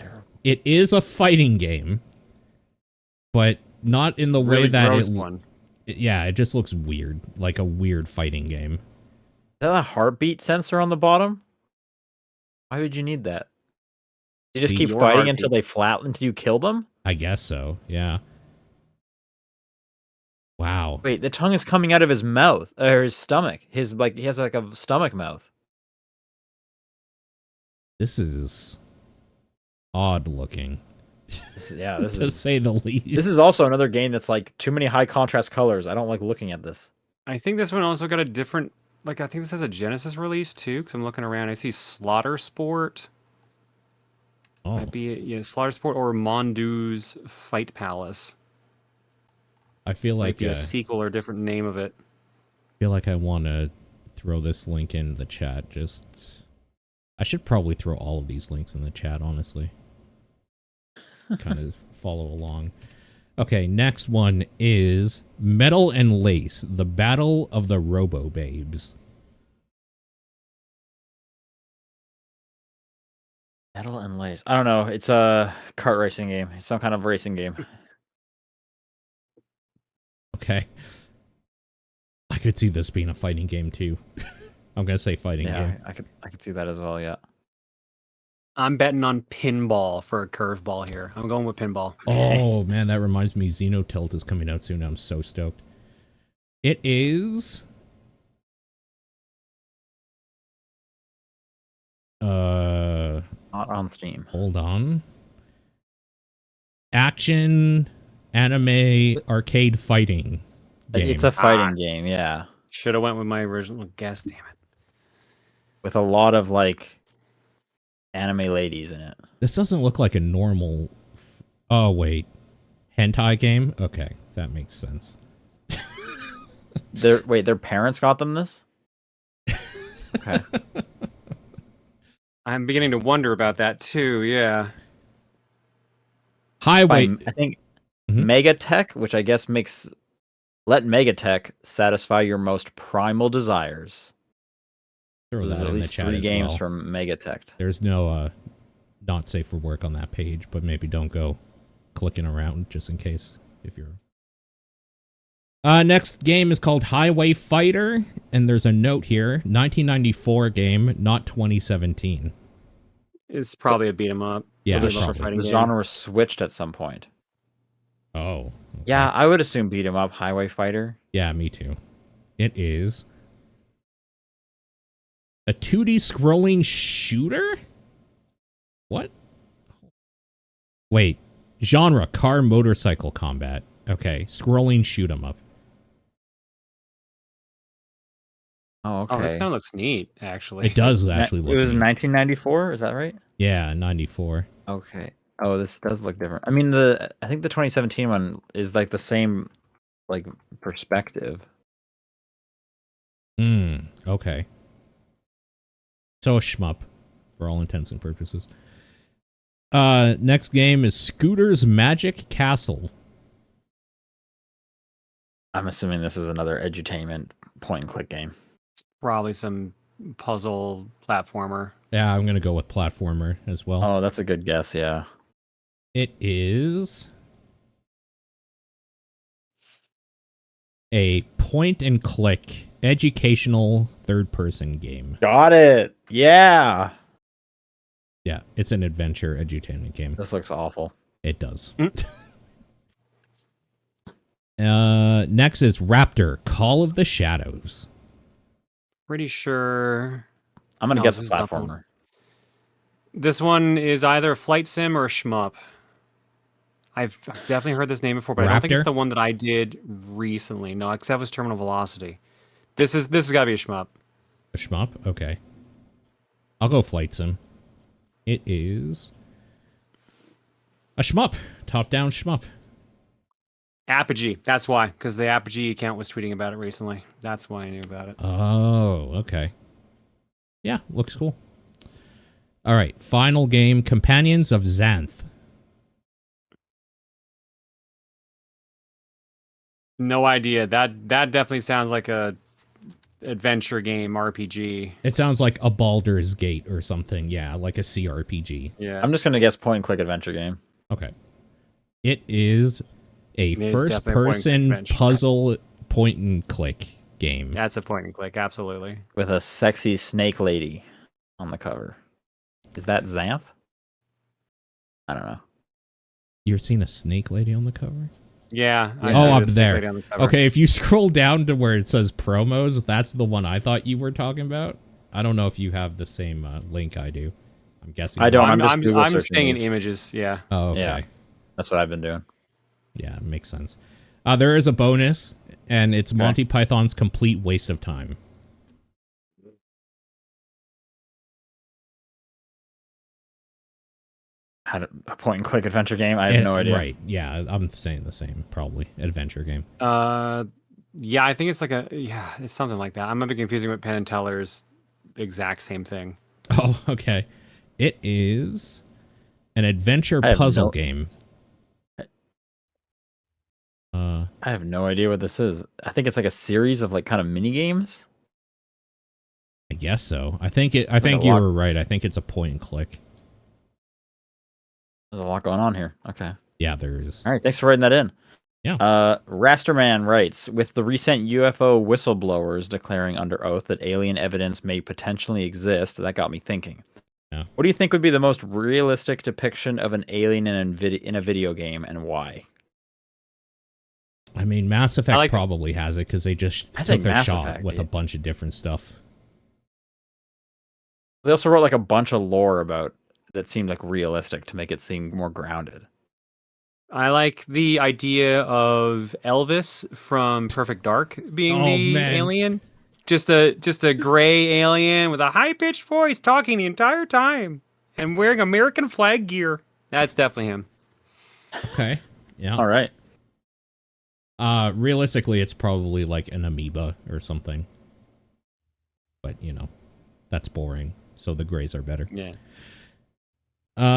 it is a fighting game, but not in the way that it just looks weird, like a weird fighting game. Is that a heartbeat sensor on the bottom? Why would you need that? You just keep fighting until you kill them? I guess so, yeah. Wow. Wait, the tongue is coming out of his mouth or his stomach. He has like a stomach mouth. This is odd looking. This to say the least. This is also another game that's like too many high contrast colors. I don't like looking at this. I think this one also got a different, I think this has a Genesis release too, because I'm looking around. I see Slaughter Sport. Oh. Might be Slaughter Sport or Mondu's Fight Palace. I feel like might be a sequel or a different name of it. I feel like I want to throw this link in the chat. I should probably throw all of these links in the chat, honestly. Kind of follow along. Okay, next one is Metal and Lace, the Battle of the Robo Babes. Metal and Lace. I don't know. It's a kart racing game. It's some kind of racing game. Okay. I could see this being a fighting game too. I'm gonna say fighting game. I could see that as well, yeah. I'm betting on pinball for a curveball here. I'm going with pinball. Oh man, that reminds me, Xenotilt is coming out soon. I'm so stoked. It is not on Steam. Hold on. Action anime arcade fighting game. It's a fighting game, yeah. Should have went with my original guess, damn it. With a lot of like anime ladies in it. This doesn't look like a normal oh wait. Hentai game? Okay, that makes sense. Their parents got them this? Okay. I'm beginning to wonder about that too, yeah. Highway. I think Megatech, which I guess makes let Megatech satisfy your most primal desires. Throw that at in least the chat 3 as games well. from Megatech. There's no not safe for work on that page, but maybe don't go clicking around just in case if you're next game is called Highway Fighter, and there's a note here, 1994 game, not 2017. It's probably a beat 'em up. Yeah, the genre switched at some point. Oh. Okay. Yeah, I would assume beat 'em up, Highway Fighter. Yeah, me too. It is a 2D scrolling shooter? What? Wait. Genre, car motorcycle combat. Okay, scrolling shoot 'em up. Oh, okay. Oh, this kind of looks neat, actually. It does actually look It was neat. 1994, is that right? Yeah, 94. Okay. Oh, this does look different. I mean, I think the 2017 one is like the same like perspective. Okay. So a shmup, for all intents and purposes. Next game is Scooter's Magic Castle. I'm assuming this is another edutainment point-and-click game. Probably some puzzle platformer. Yeah, I'm going to go with platformer as well. Oh, that's a good guess, yeah. It is a point-and-click educational third-person game. Got it! Yeah! Yeah, it's an adventure edutainment game. This looks awful. It does. Next is Raptor, Call of the Shadows. Pretty sure. I'm going to No, guess this a is not the one. platformer. This one is either a flight sim or a shmup. I've definitely heard this name before, but I don't think it's Raptor? the one that I did recently. No, because that was Terminal Velocity. This has got to be a shmup. A shmup? Okay. I'll go Flight Sim. It is a shmup. Top-down shmup. Apogee. That's why, because the Apogee account was tweeting about it recently. That's why I knew about it. Oh, okay. Yeah, looks cool. All right, final game, Companions of Xanth. No idea. That definitely sounds like a adventure game RPG. It sounds like a Baldur's Gate or something. Yeah, like a CRPG. Yeah. I'm just going to guess point-and-click adventure game. Okay. It is a It is first-person definitely a puzzle point-and-click game. That's a point and click, absolutely. With a sexy snake lady on the cover. Is that Xanth? I don't know. You're seeing a snake lady on the cover? Yeah. Oh, see up this there. lady on the cover. Okay, if you scroll down to where it says promos, that's the one I thought you were talking about. I don't know if you have the same link I do. I'm guessing. I don't. I'm I'm just Google I'm searching staying in these. images. Yeah. Oh, okay. Yeah. That's what I've been doing. Yeah, makes sense. There is a bonus, and it's Monty Python's Complete Waste of Time. Had a point-and-click adventure game? I have no idea. Right, yeah, I'm saying the same, probably. Adventure game. Yeah, I think it's like it's something like that. I might be confusing with Penn and Teller's exact same thing. Oh, okay. It is an adventure I have puzzle no- game. I have no idea what this is. I think it's like a series of like kind of mini games. I guess so. I think you lot- were right. I think it's a point and click. There's a lot going on here. Okay. Yeah, there is. All right. Thanks for writing that in. Yeah. Rasterman writes, with the recent UFO whistleblowers declaring under oath that alien evidence may potentially exist, that got me thinking. Yeah. What do you think would be the most realistic depiction of an alien in a video game, and why? I mean, Mass Effect like- probably has it because they just I took think their Mass shot Effect, with yeah. a bunch of different stuff. They also wrote like a bunch of lore about that seemed like realistic to make it seem more grounded. I like the idea of Elvis from Perfect Dark being Oh, the man. alien. Just a gray alien with a high-pitched voice talking the entire time and wearing American flag gear. That's definitely him. Okay. Yeah. All right. Realistically, it's probably like an amoeba or something. But, that's boring. So the grays are better. Yeah.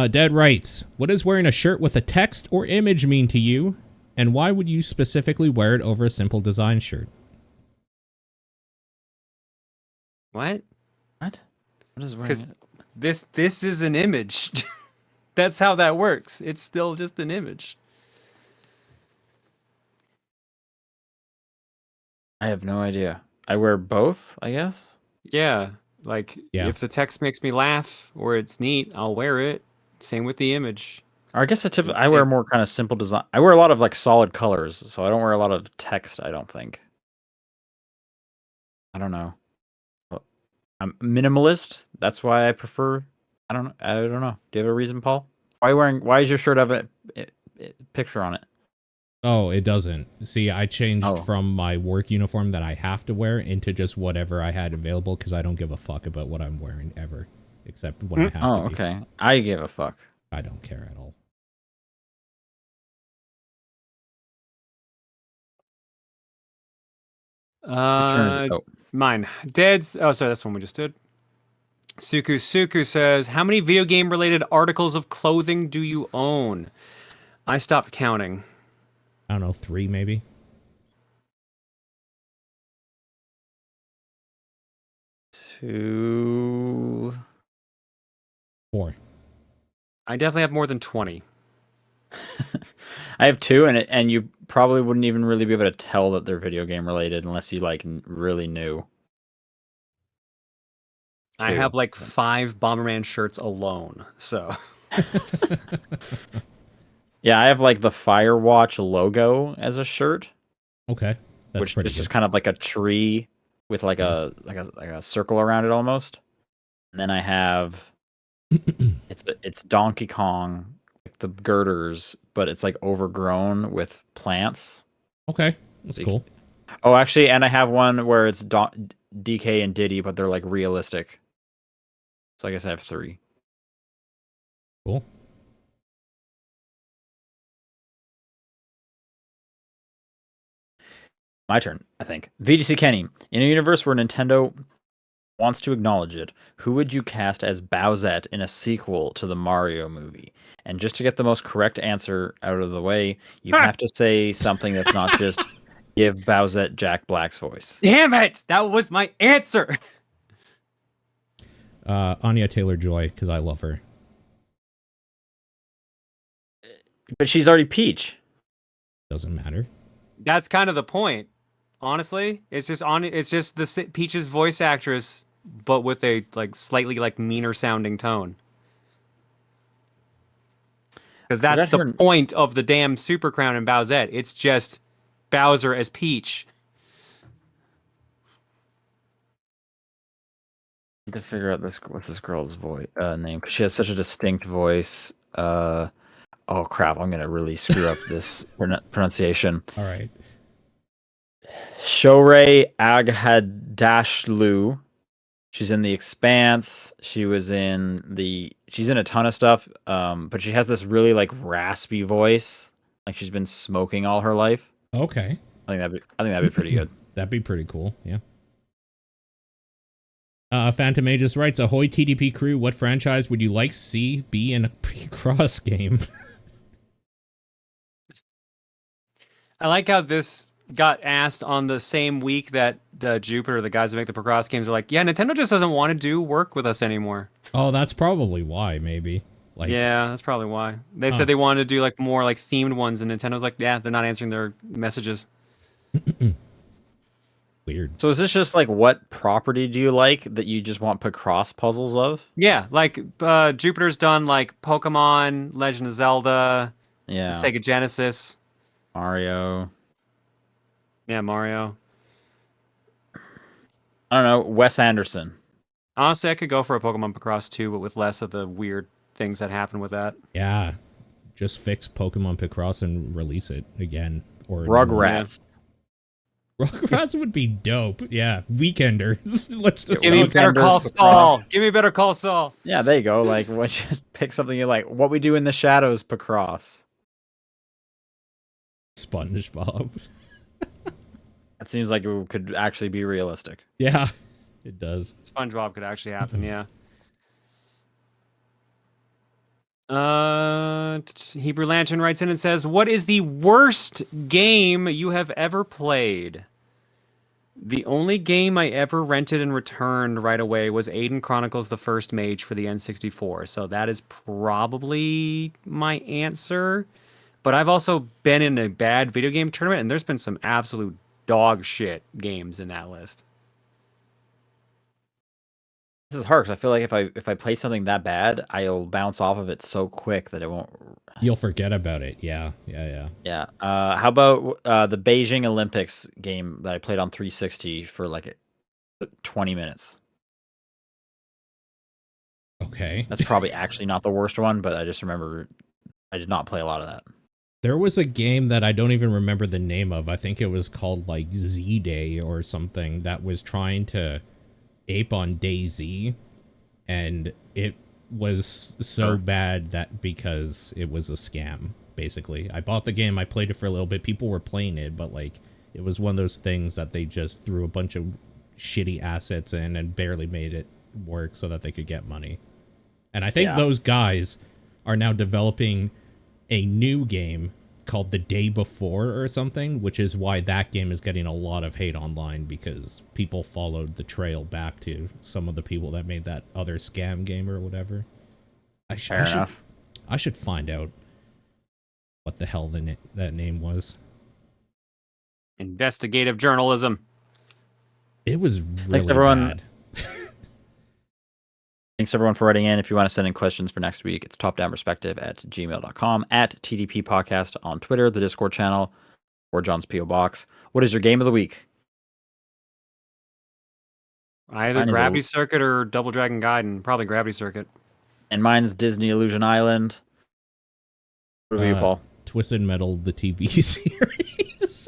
Dead writes, what does wearing a shirt with a text or image mean to you? And why would you specifically wear it over a simple design shirt? What? What is wearing Because it? this is an image. That's how that works. It's still just an image. I have no idea. I wear both, I guess. Yeah. Like, Yeah. if the text makes me laugh or it's neat, I'll wear it. Same with the image. Or I guess I It's wear same. more kind of simple design. I wear a lot of like solid colors, so I don't wear a lot of text, I don't think. I don't know. I'm minimalist. That's why I prefer. I don't know. Do you have a reason, Paul? Why is your shirt have a picture on it? Oh, it doesn't. See, I changed Oh. from my work uniform that I have to wear into just whatever I had available because I don't give a fuck about what I'm wearing ever. Except when I have Oh, to be. okay. I give a fuck. I don't care at all. Whose turn is it? Oh, Mine. Dead's. Oh, sorry, that's the one we just did. Suku says, how many video game related articles of clothing do you own? I stopped counting. I don't know, 3 maybe. 2. 4. I definitely have more than 20. I have 2, and you probably wouldn't even really be able to tell that they're video game related unless you like really knew. I have like 5 Bomberman shirts alone, so. Yeah, I have like the Firewatch logo as a shirt. Okay, that's which pretty is good. just kind of like a tree with like a circle around it almost. And then I have it's Donkey Kong, like the girders, but it's like overgrown with plants. Okay, that's cool. Oh, actually, and I have one where it's DK and Diddy, but they're like realistic. So I guess I have 3. Cool. My turn, I think. VGC Kenny, in a universe where Nintendo wants to acknowledge it, who would you cast as Bowsette in a sequel to the Mario movie? And just to get the most correct answer out of the way, you have to say something that's not just give Bowsette Jack Black's voice. Damn it! That was my answer! Anya Taylor-Joy, because I love her. But she's already Peach. Doesn't matter. That's kind of the point. Honestly, it's just the Peach's voice actress, but with a like slightly like meaner sounding tone. Because that's the point of the damn Super Crown and Bowsette. It's just Bowser as Peach. I need to figure out what's this girl's voice name, because she has such a distinct voice. Oh crap! I'm gonna really screw up this pronunciation. All right. Shorei Aghdashlu. She's in The Expanse. She's in a ton of stuff. But she has this really like raspy voice, like she's been smoking all her life. Okay. I think that'd be pretty good. That'd be pretty cool. Yeah. Phantom Aegis writes, ahoy TDP crew, what franchise would you like to see be in a pre-cross game? I like how this got asked on the same week that Jupiter, the guys that make the Procross games, are like, yeah, Nintendo just doesn't want to do work with us anymore. Oh, that's probably why, maybe. Like, yeah, that's probably why. They said they wanted to do like more like themed ones, and Nintendo's like, yeah, they're not answering their messages. Weird. So is this just like, what property do you like that you just want Picross puzzles of? Yeah, like Jupiter's done like Pokemon, Legend of Zelda, Yeah, Sega Genesis, Mario. Yeah, Mario. I don't know, Wes Anderson. Honestly, I could go for a Pokemon Picross 2, but with less of the weird things that happen with that. Yeah. Just fix Pokemon Picross and release it again. Or Rugrats. Rugrats would be dope. Yeah. Weekenders. Let's just Give me Better Call Saul. Give me Better Call Saul. Yeah, there you go. Like, just pick something you like. What We Do in the Shadows, Picross. SpongeBob. That seems like it could actually be realistic. Yeah, it does. SpongeBob could actually happen, yeah. Hebrew Lantern writes in and says, what is the worst game you have ever played? The only game I ever rented and returned right away was Aiden Chronicles the First Mage for the N64. So that is probably my answer. But I've also been in a bad video game tournament, and there's been some absolute dog shit games in that list. This is hard because I feel like if I play something that bad, I'll bounce off of it so quick that it won't. You'll forget about it. Yeah. How about the Beijing Olympics game that I played on 360 for like 20 minutes? Okay. That's probably actually not the worst one, but I just remember I did not play a lot of that. There was a game that I don't even remember the name of. I think it was called like Z-Day or something that was trying to ape on DayZ, and it was so bad that because it was a scam, basically. I bought the game, I played it for a little bit, people were playing it, but like it was one of those things that they just threw a bunch of shitty assets in and barely made it work so that they could get money. And I think those guys are now developing a new game called The Day Before or something, which is why that game is getting a lot of hate online, because people followed the trail back to some of the people that made that other scam game or whatever. I should find out what the hell that name was. Investigative journalism. It was really Thanks, everyone. bad. Thanks, everyone, for writing in. If you want to send in questions for next week, it's topdownperspective@gmail.com, at TDP Podcast on Twitter, the Discord channel, or John's P.O. Box. What is your game of the week? Either Gravity Circuit or Double Dragon Gaiden. Probably Gravity Circuit. And mine's Disney Illusion Island. What about you, Paul? Twisted Metal, the TV series.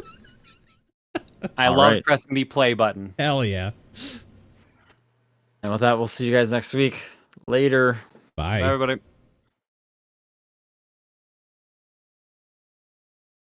I love pressing the play button. Hell yeah. And with that, we'll see you guys next week. Later. Bye. Bye, everybody.